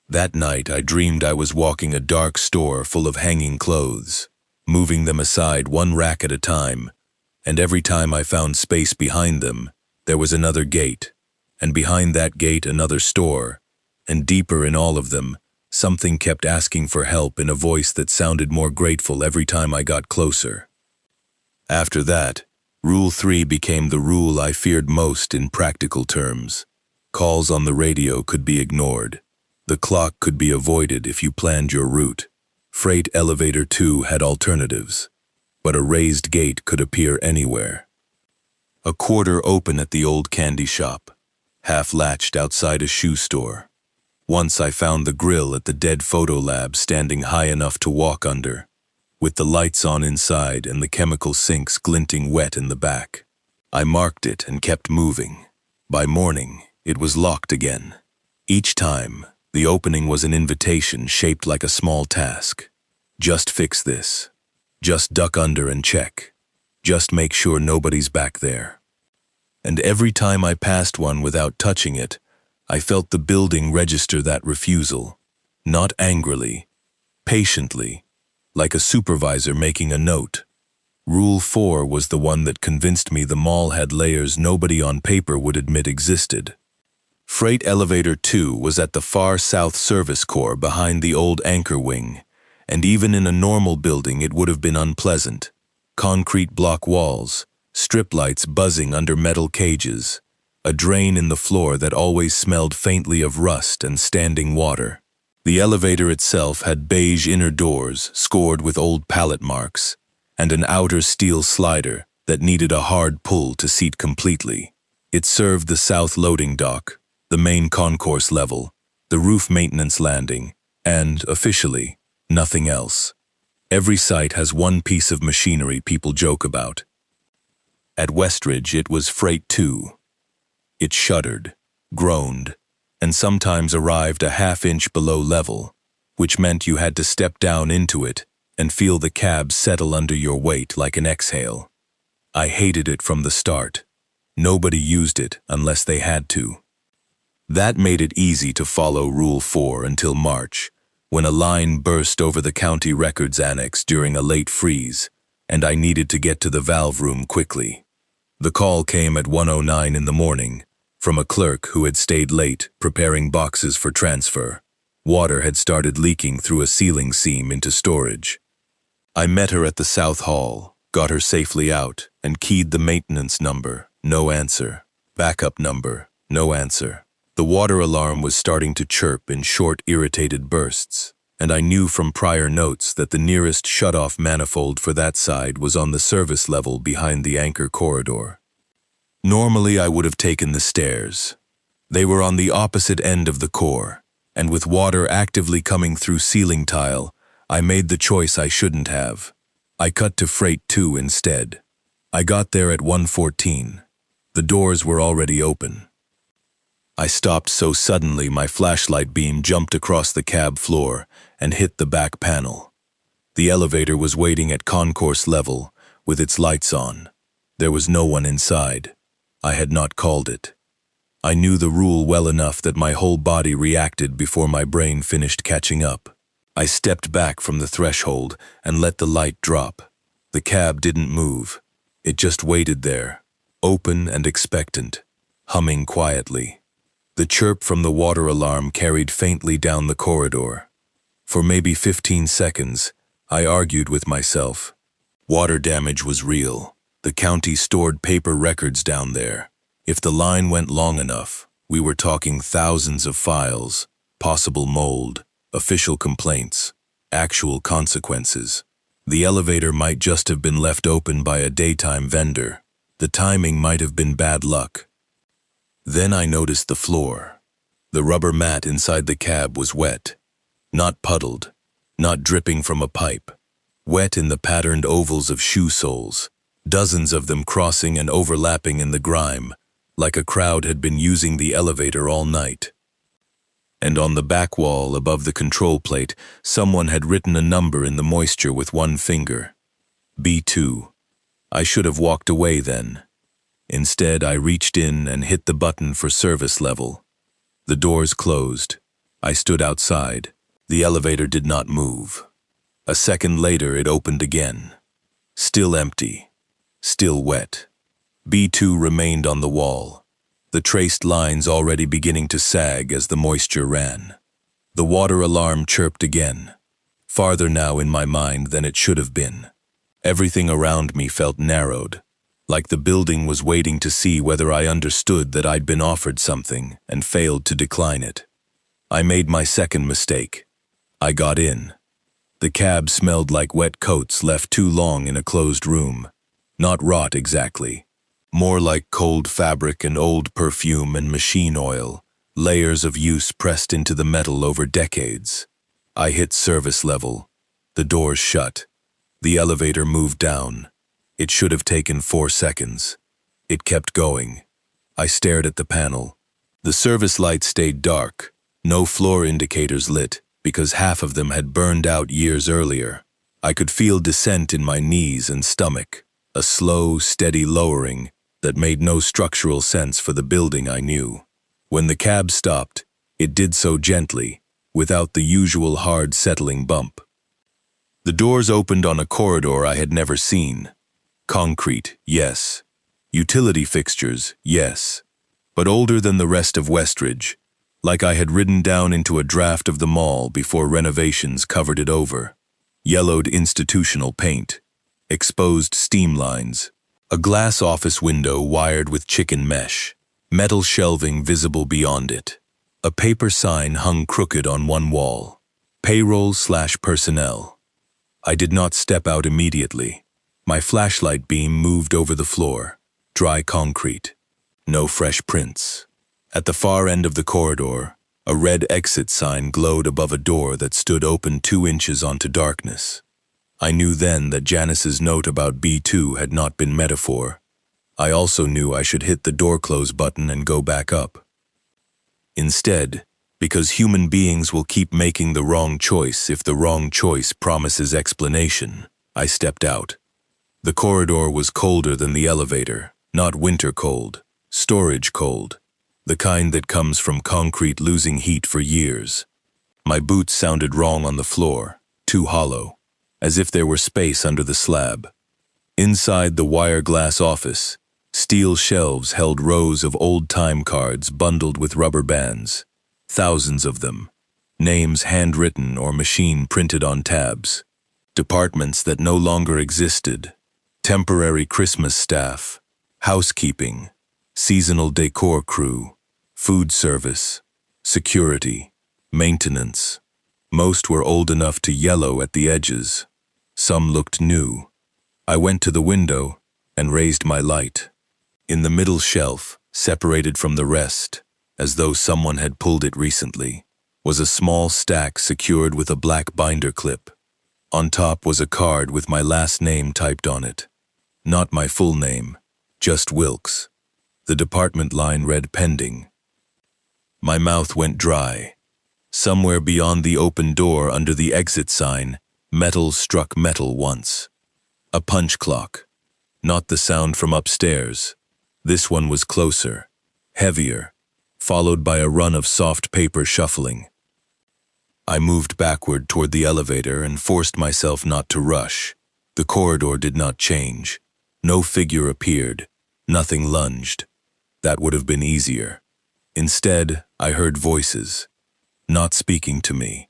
That night I dreamed I was walking a dark store full of hanging clothes, moving them aside one rack at a time, and every time I found space behind them, there was another gate, and behind that gate another store, and deeper in all of them, something kept asking for help in a voice that sounded more grateful every time I got closer. After that, Rule 3 became the rule I feared most in practical terms. Calls on the radio could be ignored. The clock could be avoided if you planned your route. Freight elevator 2 had alternatives, but a raised gate could appear anywhere. A quarter open at the old candy shop, half latched outside a shoe store. Once I found the grill at the dead photo lab standing high enough to walk under, with the lights on inside and the chemical sinks glinting wet in the back. I marked it and kept moving. By morning, it was locked again. Each time, the opening was an invitation shaped like a small task. Just fix this. Just duck under and check. Just make sure nobody's back there. And every time I passed one without touching it, I felt the building register that refusal. Not angrily, patiently, like a supervisor making a note. Rule 4 was the one that convinced me the mall had layers nobody on paper would admit existed. Freight elevator 2 was at the far south service core behind the old anchor wing, and even in a normal building it would have been unpleasant. Concrete block walls, strip lights buzzing under metal cages, a drain in the floor that always smelled faintly of rust and standing water. The elevator itself had beige inner doors scored with old pallet marks, and an outer steel slider that needed a hard pull to seat completely. It served the south loading dock, the main concourse level, the roof maintenance landing, and, officially, nothing else. Every site has one piece of machinery people joke about. At Westridge it was Freight 2. It shuddered, groaned, and sometimes arrived a half-inch below level, which meant you had to step down into it and feel the cab settle under your weight like an exhale. I hated it from the start. Nobody used it unless they had to. That made it easy to follow Rule 4 until March, when a line burst over the county records annex during a late freeze, and I needed to get to the valve room quickly. The call came at 1:09 in the morning, from a clerk who had stayed late preparing boxes for transfer. Water had started leaking through a ceiling seam into storage. I met her at the South Hall, got her safely out, and keyed the maintenance number. No answer. Backup number. No answer. The water alarm was starting to chirp in short, irritated bursts, and I knew from prior notes that the nearest shut-off manifold for that side was on the service level behind the anchor corridor. Normally I would have taken the stairs. They were on the opposite end of the core, and with water actively coming through ceiling tile, I made the choice I shouldn't have. I cut to Freight 2 instead. I got there at 1:14. The doors were already open. I stopped so suddenly my flashlight beam jumped across the cab floor and hit the back panel. The elevator was waiting at concourse level, with its lights on. There was no one inside. I had not called it. I knew the rule well enough that my whole body reacted before my brain finished catching up. I stepped back from the threshold and let the light drop. The cab didn't move. It just waited there, open and expectant, humming quietly. The chirp from the water alarm carried faintly down the corridor. For maybe 15 seconds, I argued with myself. Water damage was real. The county stored paper records down there. If the line went long enough, we were talking thousands of files, possible mold, official complaints, actual consequences. The elevator might just have been left open by a daytime vendor. The timing might have been bad luck. Then I noticed the floor. The rubber mat inside the cab was wet. Not puddled, not dripping from a pipe. Wet in the patterned ovals of shoe soles, dozens of them crossing and overlapping in the grime, like a crowd had been using the elevator all night. And on the back wall above the control plate, someone had written a number in the moisture with one finger. B2. I should have walked away then. Instead, I reached in and hit the button for service level. The doors closed. I stood outside. The elevator did not move. A second later, it opened again. Still empty. Still wet. B2 remained on the wall, the traced lines already beginning to sag as the moisture ran. The water alarm chirped again, farther now in my mind than it should have been. Everything around me felt narrowed, like the building was waiting to see whether I understood that I'd been offered something and failed to decline it. I made my second mistake. I got in. The cab smelled like wet coats left too long in a closed room. Not rot exactly. More like cold fabric and old perfume and machine oil, layers of use pressed into the metal over decades. I hit service level. The doors shut. The elevator moved down. It should have taken 4 seconds. It kept going. I stared at the panel. The service light stayed dark, no floor indicators lit, because half of them had burned out years earlier. I could feel descent in my knees and stomach, a slow, steady lowering that made no structural sense for the building I knew. When the cab stopped, it did so gently, without the usual hard settling bump. The doors opened on a corridor I had never seen. Concrete, yes. Utility fixtures, yes. But older than the rest of Westridge, like I had ridden down into a draft of the mall before renovations covered it over. Yellowed institutional paint, exposed steam lines, a glass office window wired with chicken mesh, metal shelving visible beyond it. A paper sign hung crooked on one wall. Payroll/personnel. I did not step out immediately. My flashlight beam moved over the floor. Dry concrete. No fresh prints. At the far end of the corridor, a red exit sign glowed above a door that stood open 2 inches onto darkness. I knew then that Janice's note about B2 had not been metaphor. I also knew I should hit the door close button and go back up. Instead, because human beings will keep making the wrong choice if the wrong choice promises explanation, I stepped out. The corridor was colder than the elevator, not winter cold, storage cold, the kind that comes from concrete losing heat for years. My boots sounded wrong on the floor, too hollow, as if there were space under the slab. Inside the wire glass office, steel shelves held rows of old time cards bundled with rubber bands. Thousands of them. Names handwritten or machine printed on tabs. Departments that no longer existed. Temporary Christmas staff. Housekeeping. Seasonal decor crew. Food service. Security. Maintenance. Most were old enough to yellow at the edges. Some looked new. I went to the window and raised my light. In the middle shelf, separated from the rest, as though someone had pulled it recently, was a small stack secured with a black binder clip. On top was a card with my last name typed on it. Not my full name, just Wilkes. The department line read pending. My mouth went dry. Somewhere beyond the open door under the exit sign, metal struck metal once. A punch clock. Not the sound from upstairs. This one was closer, heavier, followed by a run of soft paper shuffling. I moved backward toward the elevator and forced myself not to rush. The corridor did not change. No figure appeared. Nothing lunged. That would have been easier. Instead, I heard voices, not speaking to me.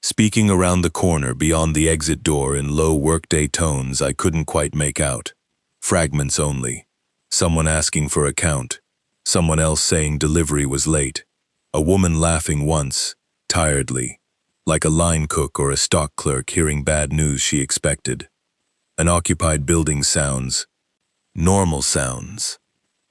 Speaking around the corner beyond the exit door in low workday tones I couldn't quite make out. Fragments only. Someone asking for a count. Someone else saying delivery was late. A woman laughing once, tiredly, like a line cook or a stock clerk hearing bad news she expected. An occupied building sounds. Normal sounds.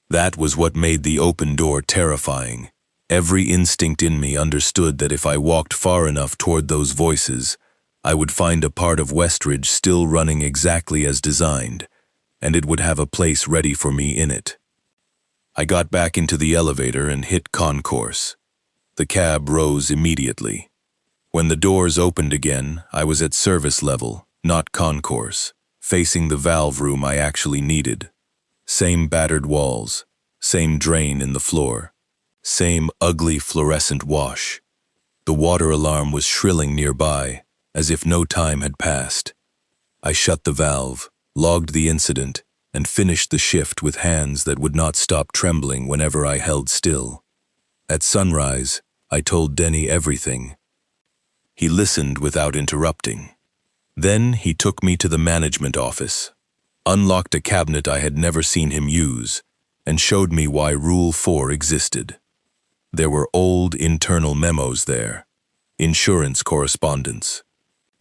That was what made the open door terrifying. Every instinct in me understood that if I walked far enough toward those voices, I would find a part of Westridge still running exactly as designed, and it would have a place ready for me in it. I got back into the elevator and hit concourse. The cab rose immediately. When the doors opened again, I was at service level, not concourse, facing the valve room I actually needed. Same battered walls, same drain in the floor, same ugly fluorescent wash. The water alarm was shrilling nearby, as if no time had passed. I shut the valve, logged the incident, and finished the shift with hands that would not stop trembling whenever I held still. At sunrise, I told Denny everything. He listened without interrupting. Then he took me to the management office, unlocked a cabinet I had never seen him use, and showed me why Rule 4 existed. There were old internal memos there, insurance correspondence,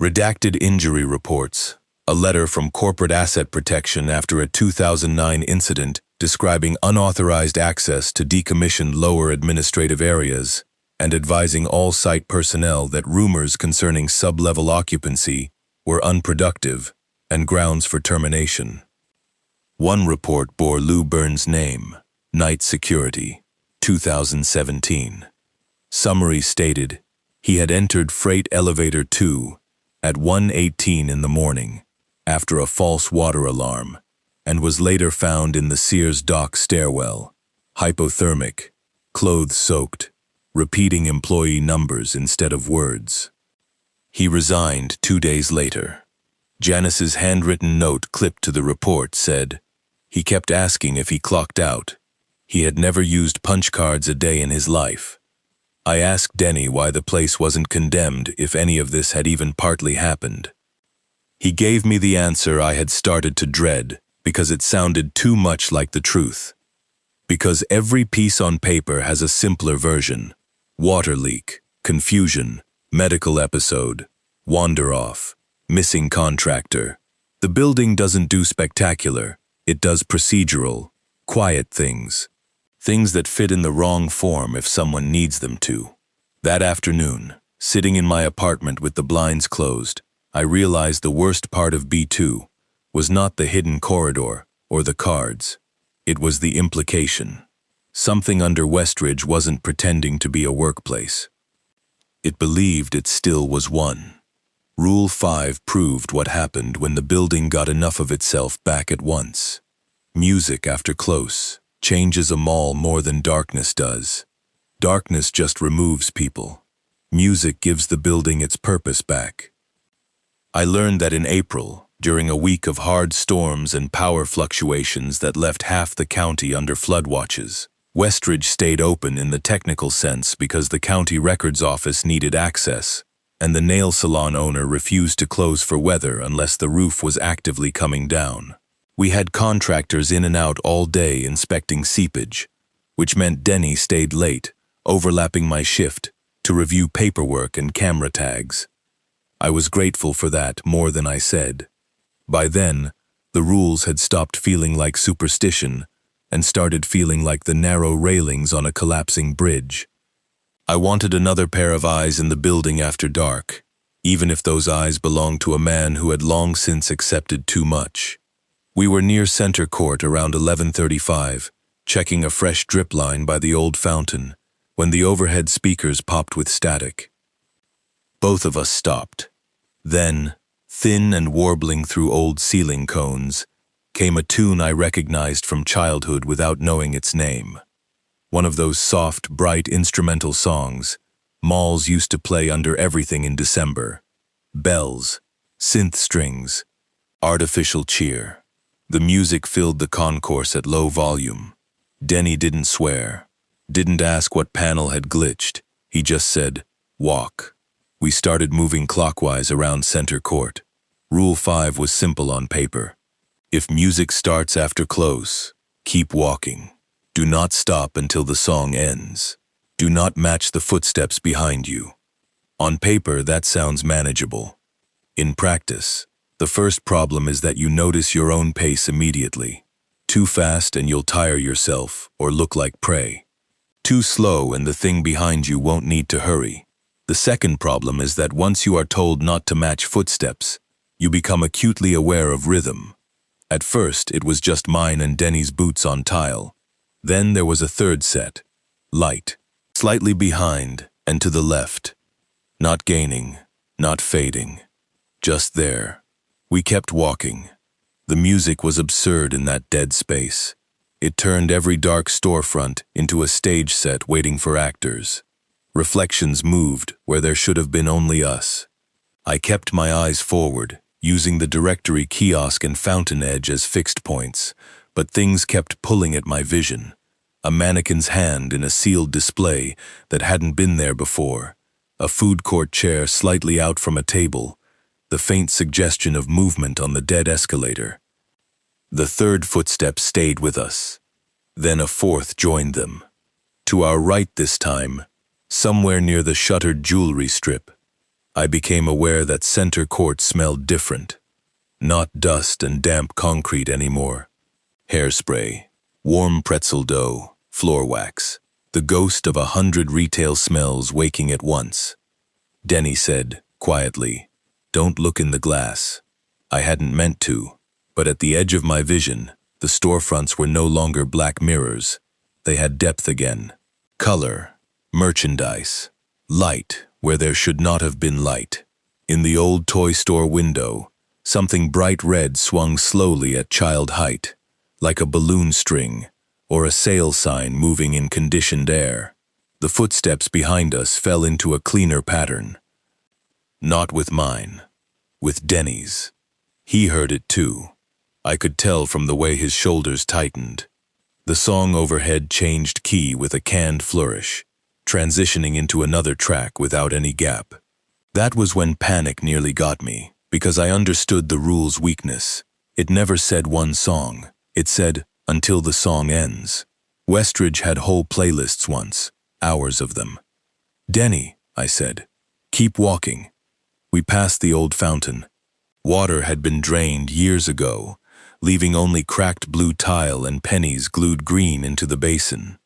redacted injury reports, a letter from Corporate Asset Protection after a 2009 incident describing unauthorized access to decommissioned lower administrative areas and advising all site personnel that rumors concerning sub-level occupancy were unproductive and grounds for termination. One report bore Lou Burns' name, Night Security, 2017. Summary stated, he had entered Freight Elevator 2 at 1:18 in the morning after a false water alarm and was later found in the Sears dock stairwell, hypothermic, clothes soaked, repeating employee numbers instead of words. He resigned 2 days later. Janice's handwritten note clipped to the report said, he kept asking if he clocked out. He had never used punch cards a day in his life. I asked Denny why the place wasn't condemned if any of this had even partly happened. He gave me the answer I had started to dread because it sounded too much like the truth. Because every piece on paper has a simpler version. Water leak, confusion, medical episode, wander off, missing contractor. The building doesn't do spectacular, it does procedural, quiet things. Things that fit in the wrong form if someone needs them to. That afternoon, sitting in my apartment with the blinds closed, I realized the worst part of B2 was not the hidden corridor or the cards. It was the implication. Something under Westridge wasn't pretending to be a workplace. It believed it still was one. Rule 5 proved what happened when the building got enough of itself back at once. Music after close changes a mall more than darkness does. Darkness just removes people. Music gives the building its purpose back. I learned that in April, during a week of hard storms and power fluctuations that left half the county under flood watches, Westridge stayed open in the technical sense because the county records office needed access, and the nail salon owner refused to close for weather unless the roof was actively coming down. We had contractors in and out all day inspecting seepage, which meant Denny stayed late, overlapping my shift, to review paperwork and camera tags. I was grateful for that more than I said. By then, the rules had stopped feeling like superstition and started feeling like the narrow railings on a collapsing bridge. I wanted another pair of eyes in the building after dark, even if those eyes belonged to a man who had long since accepted too much. We were near Center Court around 11:35, checking a fresh drip line by the old fountain, when the overhead speakers popped with static. Both of us stopped. Then, thin and warbling through old ceiling cones, came a tune I recognized from childhood without knowing its name. One of those soft, bright instrumental songs malls used to play under everything in December. Bells, synth strings, artificial cheer. The music filled the concourse at low volume. Denny didn't swear, didn't ask what panel had glitched. He just said, walk. We started moving clockwise around Center Court. Rule 5 was simple on paper. If music starts after close, keep walking. Do not stop until the song ends. Do not match the footsteps behind you. On paper, that sounds manageable. In practice, the first problem is that you notice your own pace immediately. Too fast and you'll tire yourself or look like prey. Too slow and the thing behind you won't need to hurry. The second problem is that once you are told not to match footsteps, you become acutely aware of rhythm. At first, it was just mine and Denny's boots on tile. Then there was a third set. Light. Slightly behind and to the left. Not gaining, not fading. Just there. We kept walking. The music was absurd in that dead space. It turned every dark storefront into a stage set waiting for actors. Reflections moved where there should have been only us. I kept my eyes forward, using the directory kiosk and fountain edge as fixed points, but things kept pulling at my vision. A mannequin's hand in a sealed display that hadn't been there before, a food court chair slightly out from a table, the faint suggestion of movement on the dead escalator. The third footstep stayed with us. Then a fourth joined them. To our right this time, somewhere near the shuttered jewelry strip, I became aware that center court smelled different. Not dust and damp concrete anymore. Hairspray, warm pretzel dough, floor wax, the ghost of 100 retail smells waking at once. Denny said, quietly, "Don't look in the glass." I hadn't meant to, but at the edge of my vision, the storefronts were no longer black mirrors. They had depth again. Color, merchandise, light where there should not have been light. In the old toy store window, something bright red swung slowly at child height, like a balloon string or a sale sign moving in conditioned air. The footsteps behind us fell into a cleaner pattern. Not with mine, with Denny's. He heard it too. I could tell from the way his shoulders tightened. The song overhead changed key with a canned flourish, transitioning into another track without any gap. That was when panic nearly got me, because I understood the rule's weakness. It never said one song. It said, until the song ends. Westridge had whole playlists once, hours of them. "Denny," I said, "keep walking." We passed the old fountain. Water had been drained years ago, leaving only cracked blue tile and pennies glued green into the basin.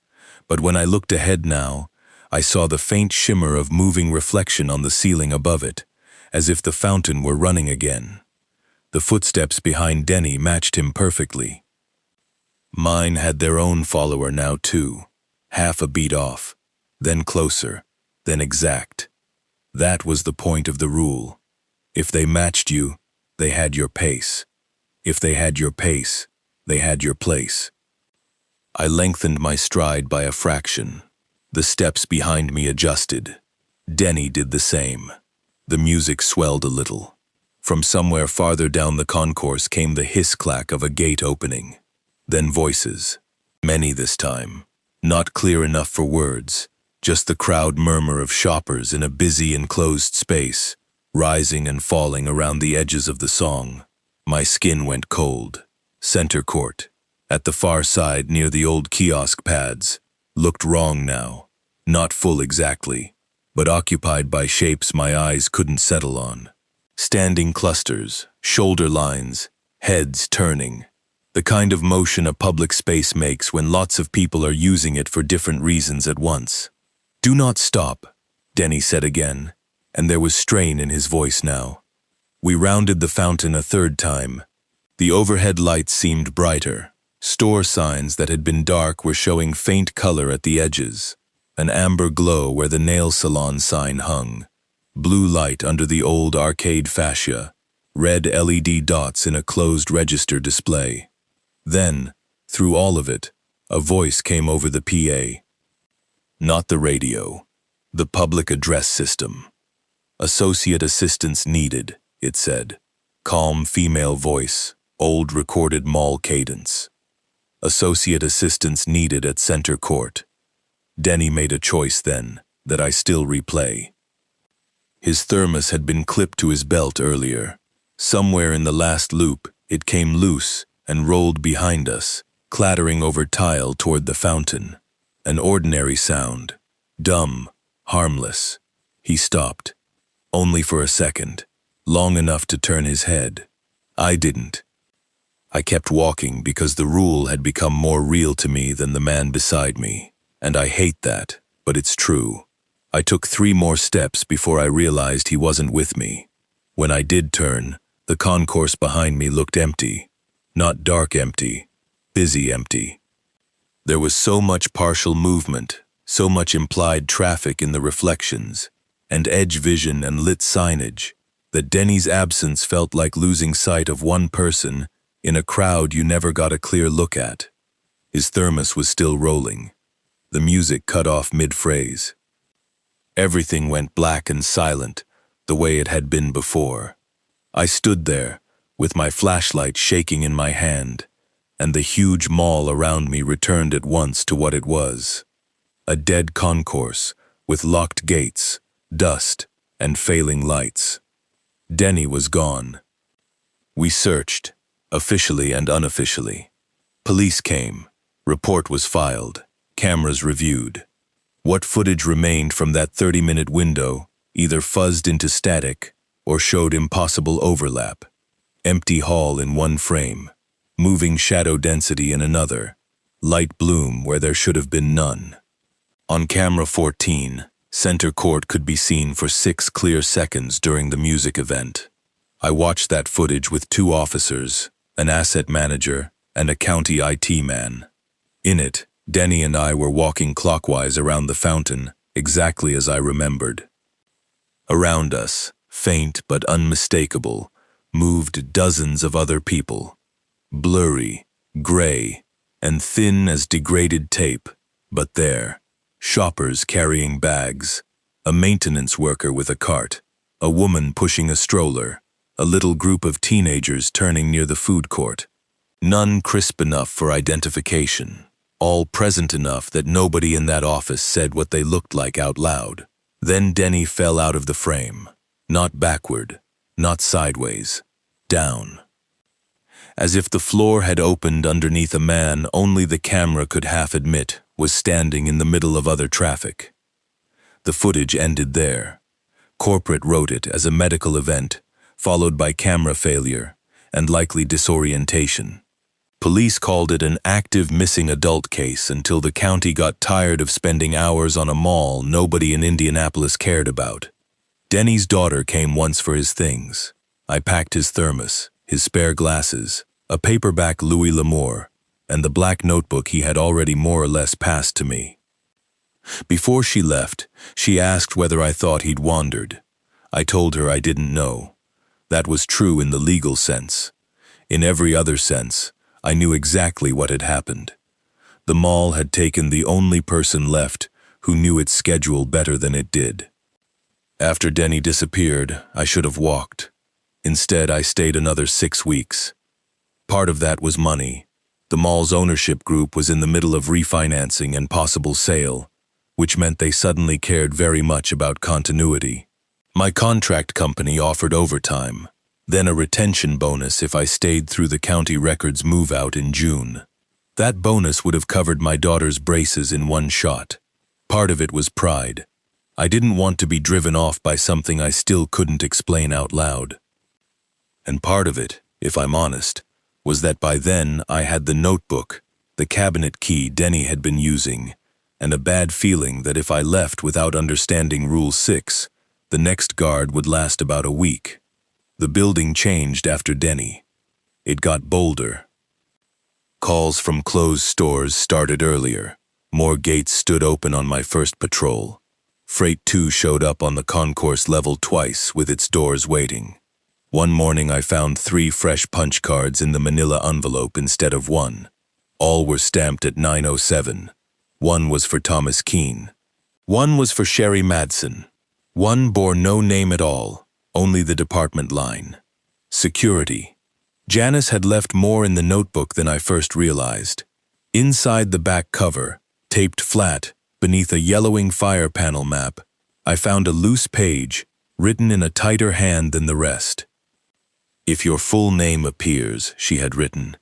But when I looked ahead now, I saw the faint shimmer of moving reflection on the ceiling above it, as if the fountain were running again. The footsteps behind Denny matched him perfectly. Mine had their own follower now too, half a beat off, then closer, then exact. That was the point of the rule. If they matched you, they had your pace. If they had your pace, they had your place. I lengthened my stride by a fraction. The steps behind me adjusted. Denny did the same. The music swelled a little. From somewhere farther down the concourse came the hiss-clack of a gate opening. Then voices. Many this time. Not clear enough for words. Just the crowd murmur of shoppers in a busy enclosed space, rising and falling around the edges of the song. My skin went cold. Center court. At the far side near the old kiosk pads. Looked wrong now. Not full exactly, but occupied by shapes my eyes couldn't settle on. Standing clusters, shoulder lines, heads turning. The kind of motion a public space makes when lots of people are using it for different reasons at once. "Do not stop," Denny said again, and there was strain in his voice now. We rounded the fountain a third time. The overhead lights seemed brighter. Store signs that had been dark were showing faint color at the edges. An amber glow where the nail salon sign hung. Blue light under the old arcade fascia. Red LED dots in a closed register display. Then, through all of it, a voice came over the PA. Not the radio. The public address system. "Associate assistance needed," it said. Calm female voice, old recorded mall cadence. "Associate assistance needed at center court." Denny made a choice then, that I still replay. His thermos had been clipped to his belt earlier. Somewhere in the last loop, it came loose and rolled behind us, clattering over tile toward the fountain. An ordinary sound. Dumb, harmless. He stopped. Only for a second. Long enough to turn his head. I didn't. I kept walking because the rule had become more real to me than the man beside me. And I hate that, but it's true. I took 3 more steps before I realized he wasn't with me. When I did turn, the concourse behind me looked empty. Not dark empty, busy empty. There was so much partial movement, so much implied traffic in the reflections, and edge vision and lit signage, that Denny's absence felt like losing sight of one person in a crowd you never got a clear look at. His thermos was still rolling. The music cut off mid-phrase. Everything went black and silent, the way it had been before. I stood there, with my flashlight shaking in my hand, and the huge mall around me returned at once to what it was. A dead concourse, with locked gates, dust, and failing lights. Denny was gone. We searched, officially and unofficially. Police came, report was filed, cameras reviewed. What footage remained from that 30-minute window either fuzzed into static or showed impossible overlap. Empty hall in one frame, moving shadow density in another, light bloom where there should have been none. On camera 14, center court could be seen for 6 clear seconds during the music event. I watched that footage with 2 officers, an asset manager, and a county IT man. In it, Denny and I were walking clockwise around the fountain, exactly as I remembered. Around us, faint but unmistakable, moved dozens of other people. Blurry, gray, and thin as degraded tape, but there. Shoppers carrying bags, a maintenance worker with a cart, a woman pushing a stroller, a little group of teenagers turning near the food court. None crisp enough for identification, all present enough that nobody in that office said what they looked like out loud. Then Denny fell out of the frame, not backward, not sideways, down. As if the floor had opened underneath a man only the camera could half admit was standing in the middle of other traffic. The footage ended there. Corporate wrote it as a medical event, followed by camera failure and likely disorientation. Police called it an active missing adult case until the county got tired of spending hours on a mall nobody in Indianapolis cared about. Denny's daughter came once for his things. I packed his thermos, his spare glasses, a paperback Louis L'Amour, and the black notebook he had already more or less passed to me. Before she left, she asked whether I thought he'd wandered. I told her I didn't know. That was true in the legal sense. In every other sense, I knew exactly what had happened. The mall had taken the only person left who knew its schedule better than it did. After Denny disappeared, I should have walked. Instead, I stayed another 6 weeks. Part of that was money. The mall's ownership group was in the middle of refinancing and possible sale, which meant they suddenly cared very much about continuity. My contract company offered overtime, then a retention bonus if I stayed through the county records move-out in June. That bonus would have covered my daughter's braces in one shot. Part of it was pride. I didn't want to be driven off by something I still couldn't explain out loud. And part of it, if I'm honest, was that by then I had the notebook, the cabinet key Denny had been using, and a bad feeling that if I left without understanding Rule 6, the next guard would last about a week. The building changed after Denny. It got bolder. Calls from closed stores started earlier. More gates stood open on my first patrol. Freight 2 showed up on the concourse level twice with its doors waiting. One morning I found 3 fresh punch cards in the manila envelope instead of 1. All were stamped at 907. 1 was for Thomas Keene. 1 was for Sherry Madsen. 1 bore no name at all, only the department line. Security. Janice had left more in the notebook than I first realized. Inside the back cover, taped flat, beneath a yellowing fire panel map, I found a loose page, written in a tighter hand than the rest. If your full name appears, she had written,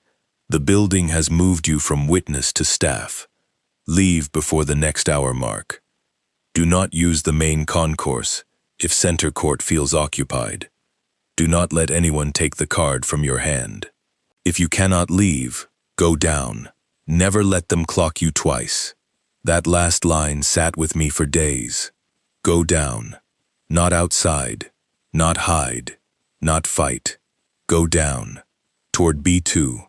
the building has moved you from witness to staff. Leave before the next hour mark. Do not use the main concourse if center court feels occupied. Do not let anyone take the card from your hand. If you cannot leave, go down. Never let them clock you twice. That last line sat with me for days. Go down. Not outside. Not hide. Not fight. Go down. Toward B2.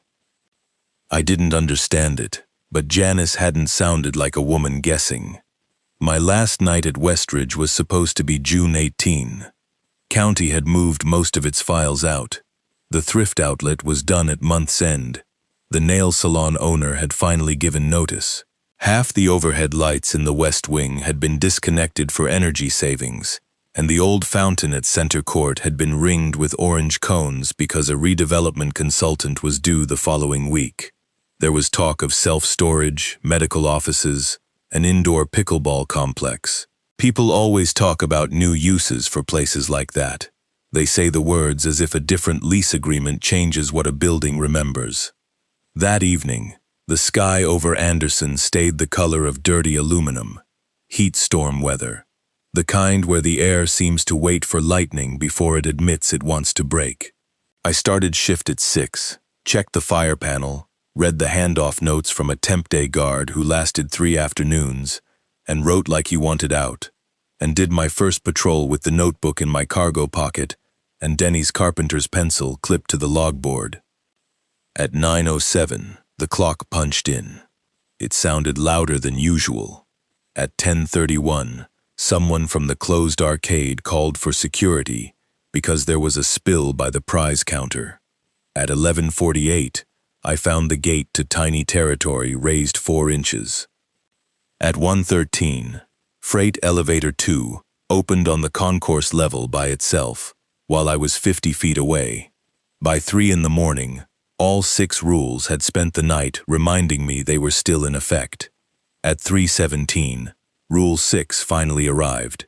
I didn't understand it, but Janice hadn't sounded like a woman guessing. My last night at Westridge was supposed to be June 18. County had moved most of its files out. The thrift outlet was done at month's end. The nail salon owner had finally given notice. Half the overhead lights in the West Wing had been disconnected for energy savings, and the old fountain at Center Court had been ringed with orange cones because a redevelopment consultant was due the following week. There was talk of self-storage, medical offices, an indoor pickleball complex. People always talk about new uses for places like that. They say the words as if a different lease agreement changes what a building remembers. That evening, the sky over Anderson stayed the color of dirty aluminum, heat storm weather, the kind where the air seems to wait for lightning before it admits it wants to break. I started shift at 6, checked the fire panel, read the handoff notes from a temp day guard who lasted 3 afternoons, and wrote like he wanted out, and did my first patrol with the notebook in my cargo pocket and Denny's carpenter's pencil clipped to the logboard. At 9:07, the clock punched in. It sounded louder than usual. At 10:31, someone from the closed arcade called for security because there was a spill by the prize counter. At 11:48, I found the gate to tiny territory raised 4 inches. At 1:13, Freight Elevator 2 opened on the concourse level by itself, while I was 50 feet away. By 3 in the morning, all 6 rules had spent the night reminding me they were still in effect. At 3:17, Rule 6 finally arrived.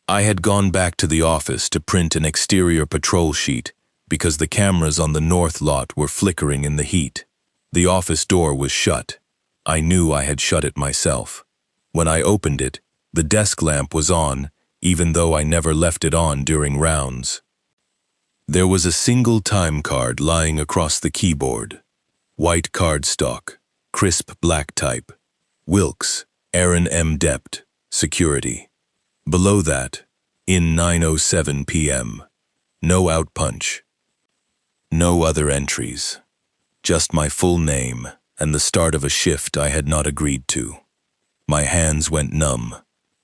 I had gone back to the office to print an exterior patrol sheet because the cameras on the north lot were flickering in the heat. The office door was shut. I knew I had shut it myself. When I opened it, the desk lamp was on, even though I never left it on during rounds. There was a single time card lying across the keyboard. White cardstock, crisp black type. Wilkes, Aaron M. Dept, Security. Below that, in 9:07 p.m. No outpunch. No other entries. Just my full name and the start of a shift I had not agreed to. My hands went numb.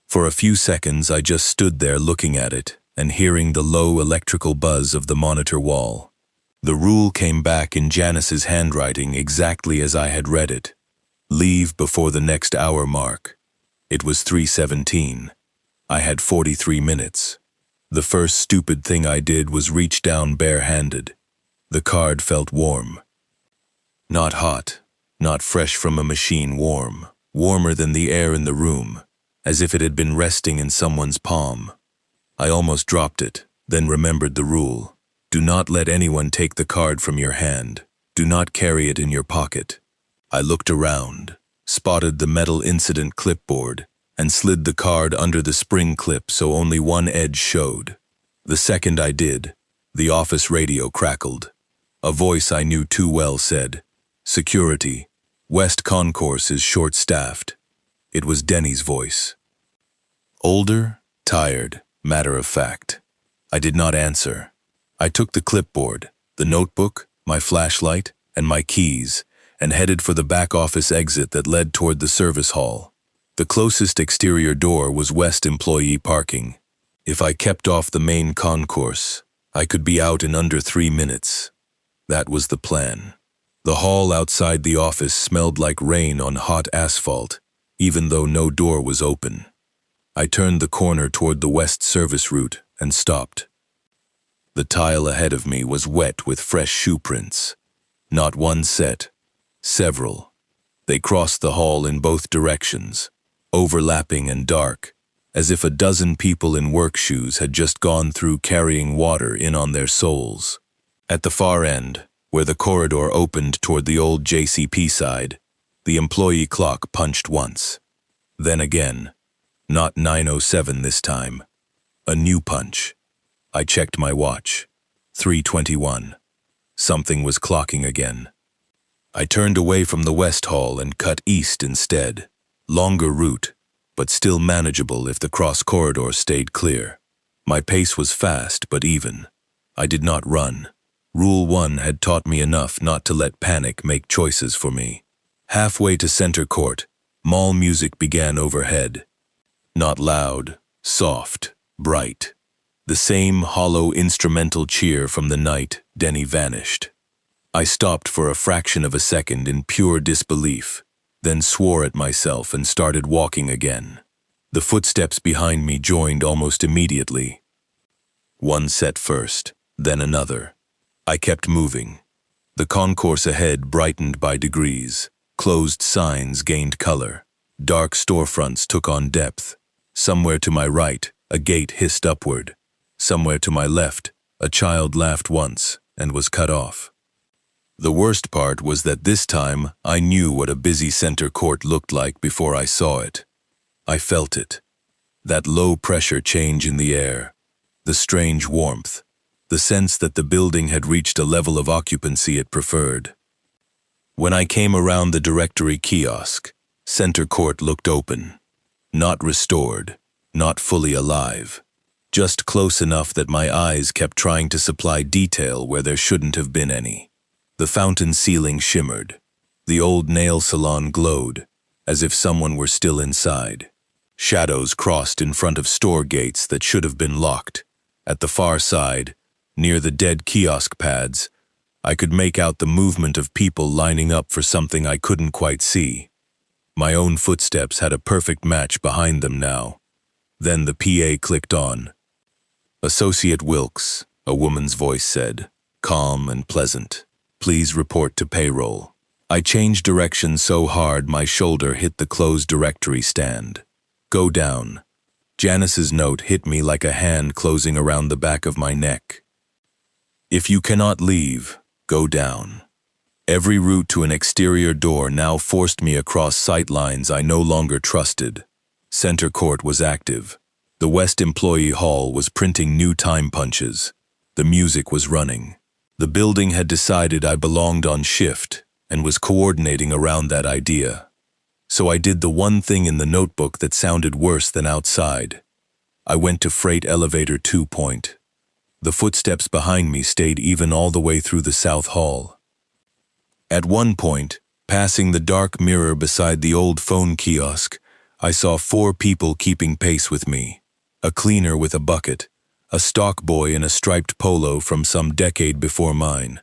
For a few seconds I just stood there looking at it and hearing the low electrical buzz of the monitor wall. The rule came back in Janice's handwriting exactly as I had read it. Leave before the next hour mark. It was 3:17. I had 43 minutes. The first stupid thing I did was reach down barehanded. The card felt warm. Not hot, not fresh from a machine warm, warmer than the air in the room, as if it had been resting in someone's palm. I almost dropped it, then remembered the rule. Do not let anyone take the card from your hand. Do not carry it in your pocket. I looked around, spotted the metal incident clipboard, and slid the card under the spring clip so only one edge showed. The second I did, the office radio crackled. A voice I knew too well said, "Security, West Concourse is short-staffed." It was Denny's voice. Older, tired, matter-of-fact. I did not answer. I took the clipboard, the notebook, my flashlight, and my keys, and headed for the back office exit that led toward the service hall. The closest exterior door was West employee parking. If I kept off the main concourse, I could be out in under 3 minutes. That was the plan. The hall outside the office smelled like rain on hot asphalt, even though no door was open. I turned the corner toward the west service route and stopped. The tile ahead of me was wet with fresh shoe prints. Not one set, several. They crossed the hall in both directions, overlapping and dark, as if a dozen people in work shoes had just gone through carrying water in on their soles. At the far end, where the corridor opened toward the old JCP side, the employee clock punched once. Then again, not 9:07 this time. A new punch. I checked my watch. 3:21. Something was clocking again. I turned away from the West Hall and cut east instead. Longer route, but still manageable if the cross corridor stayed clear. My pace was fast but even. I did not run. Rule 1 had taught me enough not to let panic make choices for me. Halfway to Center Court, mall music began overhead. Not loud, soft, bright. The same hollow instrumental cheer from the night Denny vanished. I stopped for a fraction of a second in pure disbelief. then swore at myself and started walking again. The footsteps behind me joined almost immediately. One set first, then another. I kept moving. The concourse ahead brightened by degrees. Closed signs gained color. Dark storefronts took on depth. Somewhere to my right, a gate hissed upward. Somewhere to my left, a child laughed once and was cut off. The worst part was that this time I knew what a busy center court looked like before I saw it. I felt it. That low-pressure change in the air. The strange warmth. The sense that the building had reached a level of occupancy it preferred. When I came around the directory kiosk, center court looked open. Not restored, not fully alive. Just close enough that my eyes kept trying to supply detail where there shouldn't have been any. The fountain ceiling shimmered. The old nail salon glowed, as if someone were still inside. Shadows crossed in front of store gates that should have been locked. At the far side, near the dead kiosk pads, I could make out the movement of people lining up for something I couldn't quite see. My own footsteps had a perfect match behind them now. Then the PA clicked on. "Associate Wilkes," a woman's voice said, calm and pleasant. "Please report to payroll." I changed direction so hard my shoulder hit the closed directory stand. "Go down." Janice's note hit me like a hand closing around the back of my neck. "If you cannot leave, go down." Every route to an exterior door now forced me across sight lines I no longer trusted. Center court was active. The West Employee Hall was printing new time punches. The music was running. The building had decided I belonged on shift and was coordinating around that idea. So I did the one thing in the notebook that sounded worse than outside. I went to freight elevator 2. The footsteps behind me stayed even all the way through the South Hall. At one point, passing the dark mirror beside the old phone kiosk, I saw 4 people keeping pace with me. A cleaner with a bucket, a stock boy in a striped polo from some decade before mine,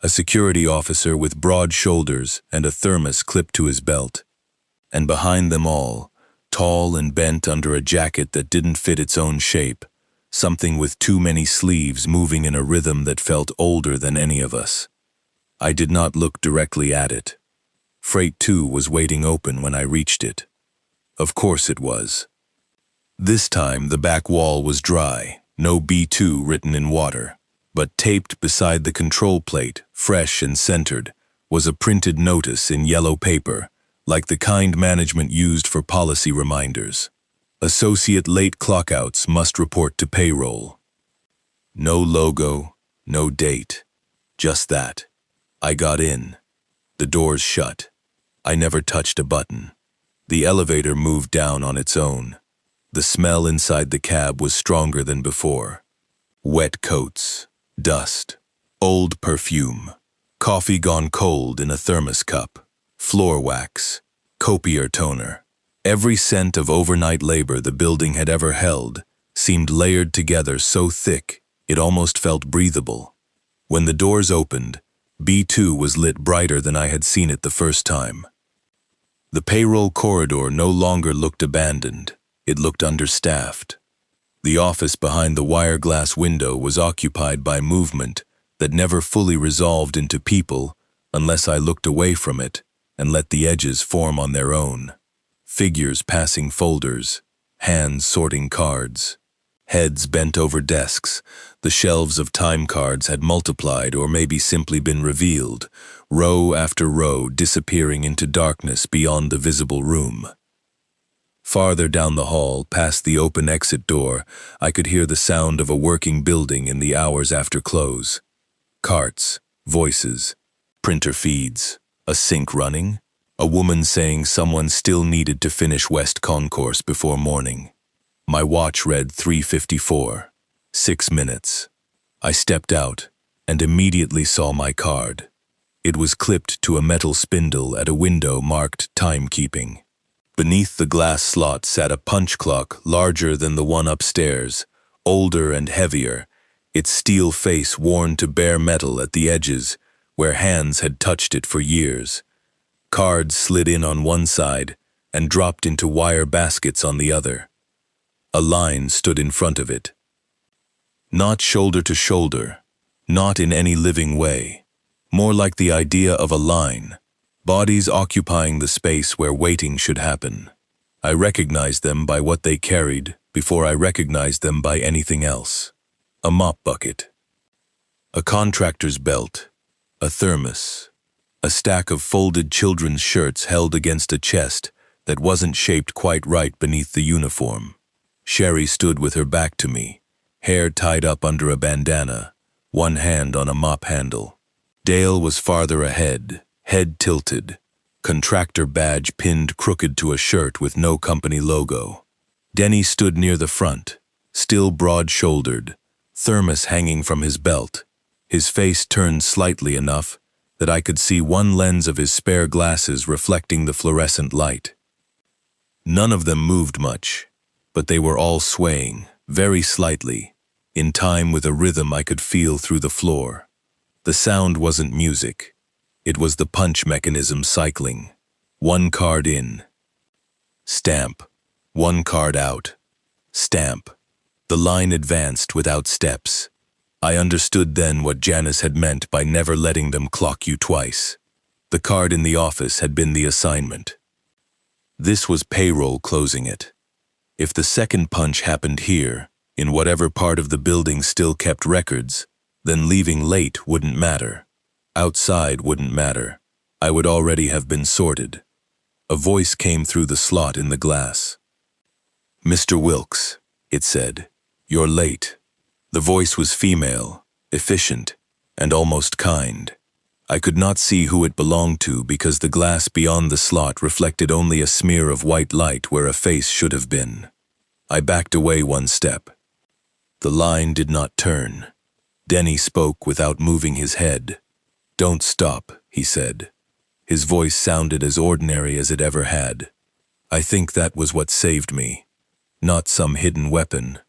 a security officer with broad shoulders and a thermos clipped to his belt. And behind them all, tall and bent under a jacket that didn't fit its own shape, something with too many sleeves moving in a rhythm that felt older than any of us. I did not look directly at it. Freight 2 was waiting open when I reached it. Of course it was. This time the back wall was dry, no B2 written in water, but taped beside the control plate, fresh and centered, was a printed notice in yellow paper, like the kind management used for policy reminders. Associate late clockouts must report to payroll. No logo, no date, just that. I got in. The doors shut. I never touched a button. The elevator moved down on its own. The smell inside the cab was stronger than before. Wet coats, dust, old perfume, coffee gone cold in a thermos cup, floor wax, copier toner. Every scent of overnight labor the building had ever held seemed layered together so thick it almost felt breathable. When the doors opened, B2 was lit brighter than I had seen it the first time. The payroll corridor no longer looked abandoned. It looked understaffed. The office behind the wire glass window was occupied by movement that never fully resolved into people unless I looked away from it and let the edges form on their own. Figures passing folders, hands sorting cards, heads bent over desks. The shelves of time cards had multiplied or maybe simply been revealed, row after row disappearing into darkness beyond the visible room. Farther down the hall, past the open exit door, I could hear the sound of a working building in the hours after close. Carts, voices, printer feeds, a sink running, a woman saying someone still needed to finish West Concourse before morning. My watch read 3:54, 6 minutes. I stepped out and immediately saw my card. It was clipped to a metal spindle at a window marked timekeeping. Beneath the glass slot sat a punch clock larger than the one upstairs, older and heavier, its steel face worn to bare metal at the edges, where hands had touched it for years. Cards slid in on one side and dropped into wire baskets on the other. A line stood in front of it. Not shoulder to shoulder, not in any living way, more like the idea of a line, bodies occupying the space where waiting should happen. I recognized them by what they carried before I recognized them by anything else. A mop bucket, a contractor's belt, a thermos, a stack of folded children's shirts held against a chest that wasn't shaped quite right beneath the uniform. Sherry stood with her back to me, hair tied up under a bandana, one hand on a mop handle. Dale was farther ahead, head tilted, contractor badge pinned crooked to a shirt with no company logo. Denny stood near the front, still broad-shouldered, thermos hanging from his belt, his face turned slightly enough that I could see one lens of his spare glasses reflecting the fluorescent light. None of them moved much, but they were all swaying, very slightly, in time with a rhythm I could feel through the floor. The sound wasn't music. It was the punch mechanism cycling. One card in. Stamp. One card out. Stamp. The line advanced without steps. I understood then what Janice had meant by never letting them clock you twice. The card in the office had been the assignment. This was payroll closing it. If the second punch happened here, in whatever part of the building still kept records, then leaving late wouldn't matter. Outside wouldn't matter. I would already have been sorted. A voice came through the slot in the glass. "Mr. Wilkes," it said, "you're late." The voice was female, efficient, and almost kind. I could not see who it belonged to because the glass beyond the slot reflected only a smear of white light where a face should have been. I backed away one step. The line did not turn. Denny spoke without moving his head. "Don't stop," he said. His voice sounded as ordinary as it ever had. I think that was what saved me. Not some hidden weapon.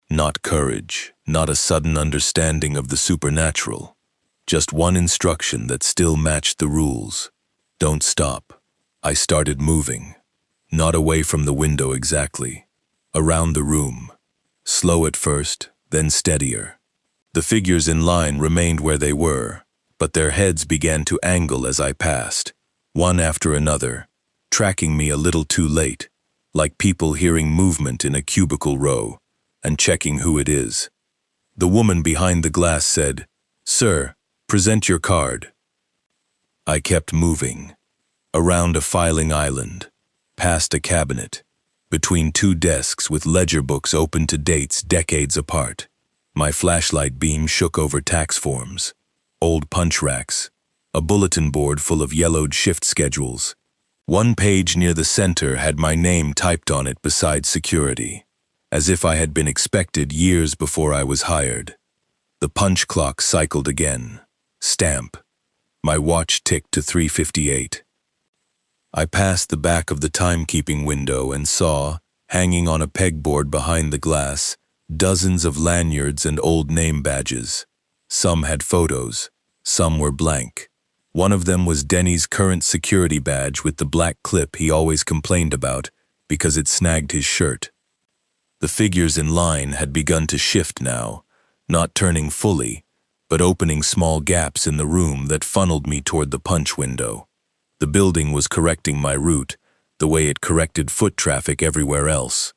Not courage, not a sudden understanding of the supernatural. Just one instruction that still matched the rules. Don't stop. I started moving. Not away from the window exactly. Around the room. Slow at first, then steadier. The figures in line remained where they were, but their heads began to angle as I passed, one after another, tracking me a little too late, like people hearing movement in a cubicle row, and checking who it is. The woman behind the glass said, "Sir, present your card." I kept moving. Around a filing island, past a cabinet, between two desks with ledger books open to dates decades apart. My flashlight beam shook over tax forms, old punch racks, a bulletin board full of yellowed shift schedules. One page near the center had my name typed on it beside security, as if I had been expected years before I was hired. The punch clock cycled again. Stamp. My watch ticked to 3:58. I passed the back of the timekeeping window and saw, hanging on a pegboard behind the glass, dozens of lanyards and old name badges. Some had photos, some were blank. One of them was Denny's current security badge with the black clip he always complained about because it snagged his shirt. The figures in line had begun to shift now, not turning fully, but opening small gaps in the room that funneled me toward the punch window. The building was correcting my route, the way it corrected foot traffic everywhere else.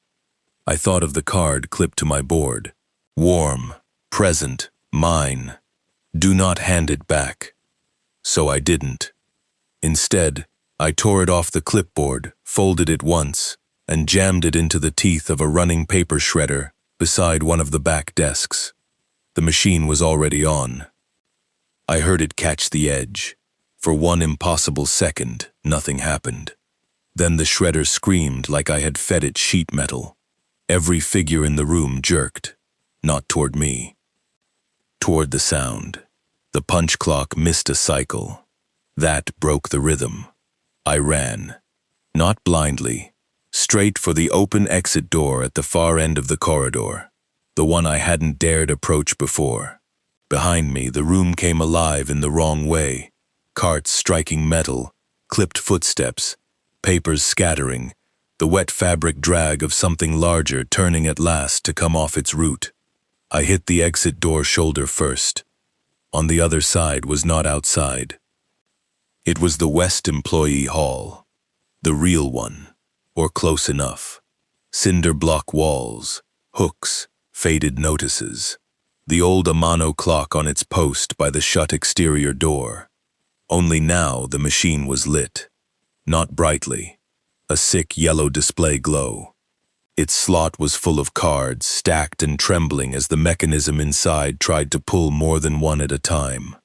I thought of the card clipped to my board. Warm, present, mine. Do not hand it back. So I didn't. Instead, I tore it off the clipboard, folded it once, and jammed it into the teeth of a running paper shredder beside one of the back desks. The machine was already on. I heard it catch the edge. For one impossible second, nothing happened. Then the shredder screamed like I had fed it sheet metal. Every figure in the room jerked, not toward me, toward the sound. The punch clock missed a cycle. That broke the rhythm. I ran, not blindly, straight for the open exit door at the far end of the corridor, the one I hadn't dared approach before. Behind me, the room came alive in the wrong way, carts striking metal, clipped footsteps, papers scattering, the wet fabric drag of something larger turning at last to come off its route. I hit the exit door shoulder first. On the other side was not outside. It was the West Employee Hall. The real one, or close enough. Cinder block walls, hooks, faded notices. The old Amano clock on its post by the shut exterior door. Only now the machine was lit. Not brightly. A sick yellow display glow. Its slot was full of cards, stacked and trembling as the mechanism inside tried to pull more than one at a time.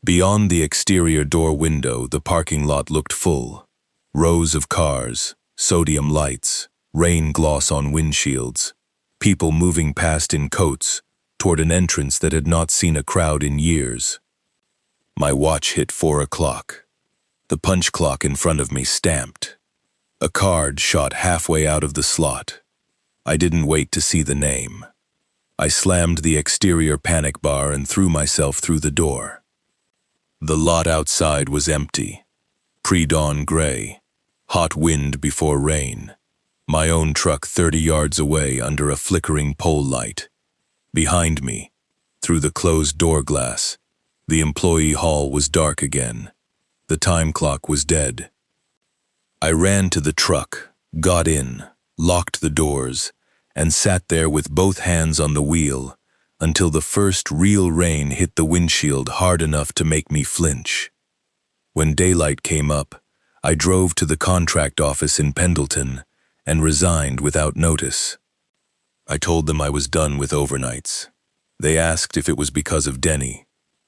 Beyond the exterior door window, the parking lot looked full. Rows of cars, sodium lights, rain gloss on windshields, people moving past in coats toward an entrance that had not seen a crowd in years. My watch hit 4 o'clock. The punch clock in front of me stamped. A card shot halfway out of the slot. I didn't wait to see the name. I slammed the exterior panic bar and threw myself through the door. The lot outside was empty. Pre-dawn gray. Hot wind before rain. My own truck 30 yards away under a flickering pole light. Behind me, through the closed door glass, the employee hall was dark again. The time clock was dead. I ran to the truck, got in, locked the doors, and sat there with both hands on the wheel until the first real rain hit the windshield hard enough to make me flinch. When daylight came up, I drove to the contract office in Pendleton and resigned without notice. I told them I was done with overnights. They asked if it was because of Denny.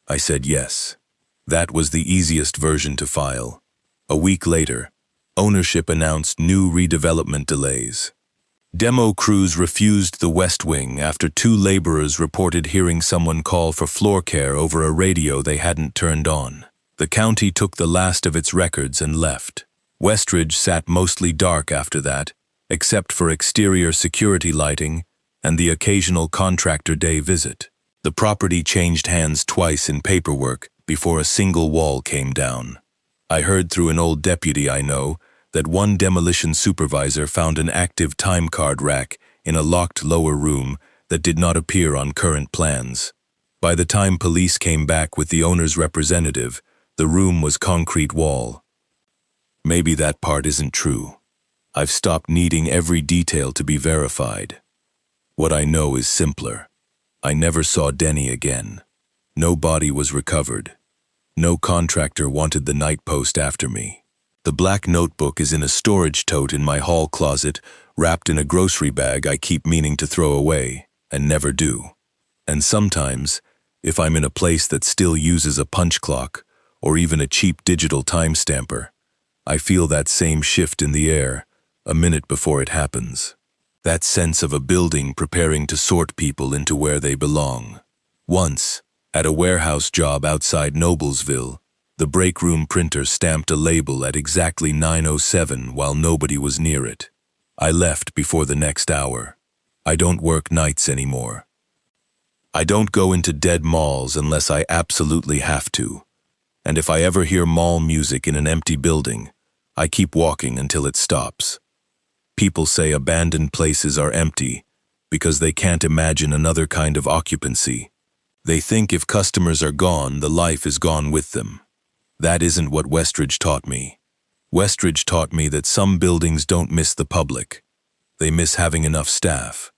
I said yes. That was the easiest version to file. A week later, ownership announced new redevelopment delays. Demo crews refused the West Wing after 2 laborers reported hearing someone call for floor care over a radio they hadn't turned on. The county took the last of its records and left. Westridge sat mostly dark after that, except for exterior security lighting and the occasional contractor day visit. The property changed hands twice in paperwork before a single wall came down. I heard through an old deputy I know that one demolition supervisor found an active time card rack in a locked lower room that did not appear on current plans. By the time police came back with the owner's representative, the room was concrete wall. Maybe that part isn't true. I've stopped needing every detail to be verified. What I know is simpler. I never saw Denny again. No body was recovered. No contractor wanted the night post after me. The black notebook is in a storage tote in my hall closet, wrapped in a grocery bag I keep meaning to throw away, and never do. And sometimes, if I'm in a place that still uses a punch clock, or even a cheap digital time stamper, I feel that same shift in the air, a minute before it happens. That sense of a building preparing to sort people into where they belong. Once, at a warehouse job outside Noblesville, the break room printer stamped a label at exactly 9:07 while nobody was near it. I left before the next hour. I don't work nights anymore. I don't go into dead malls unless I absolutely have to. And if I ever hear mall music in an empty building, I keep walking until it stops. People say abandoned places are empty because they can't imagine another kind of occupancy. They think if customers are gone, the life is gone with them. That isn't what Westridge taught me. Westridge taught me that some buildings don't miss the public. They miss having enough staff.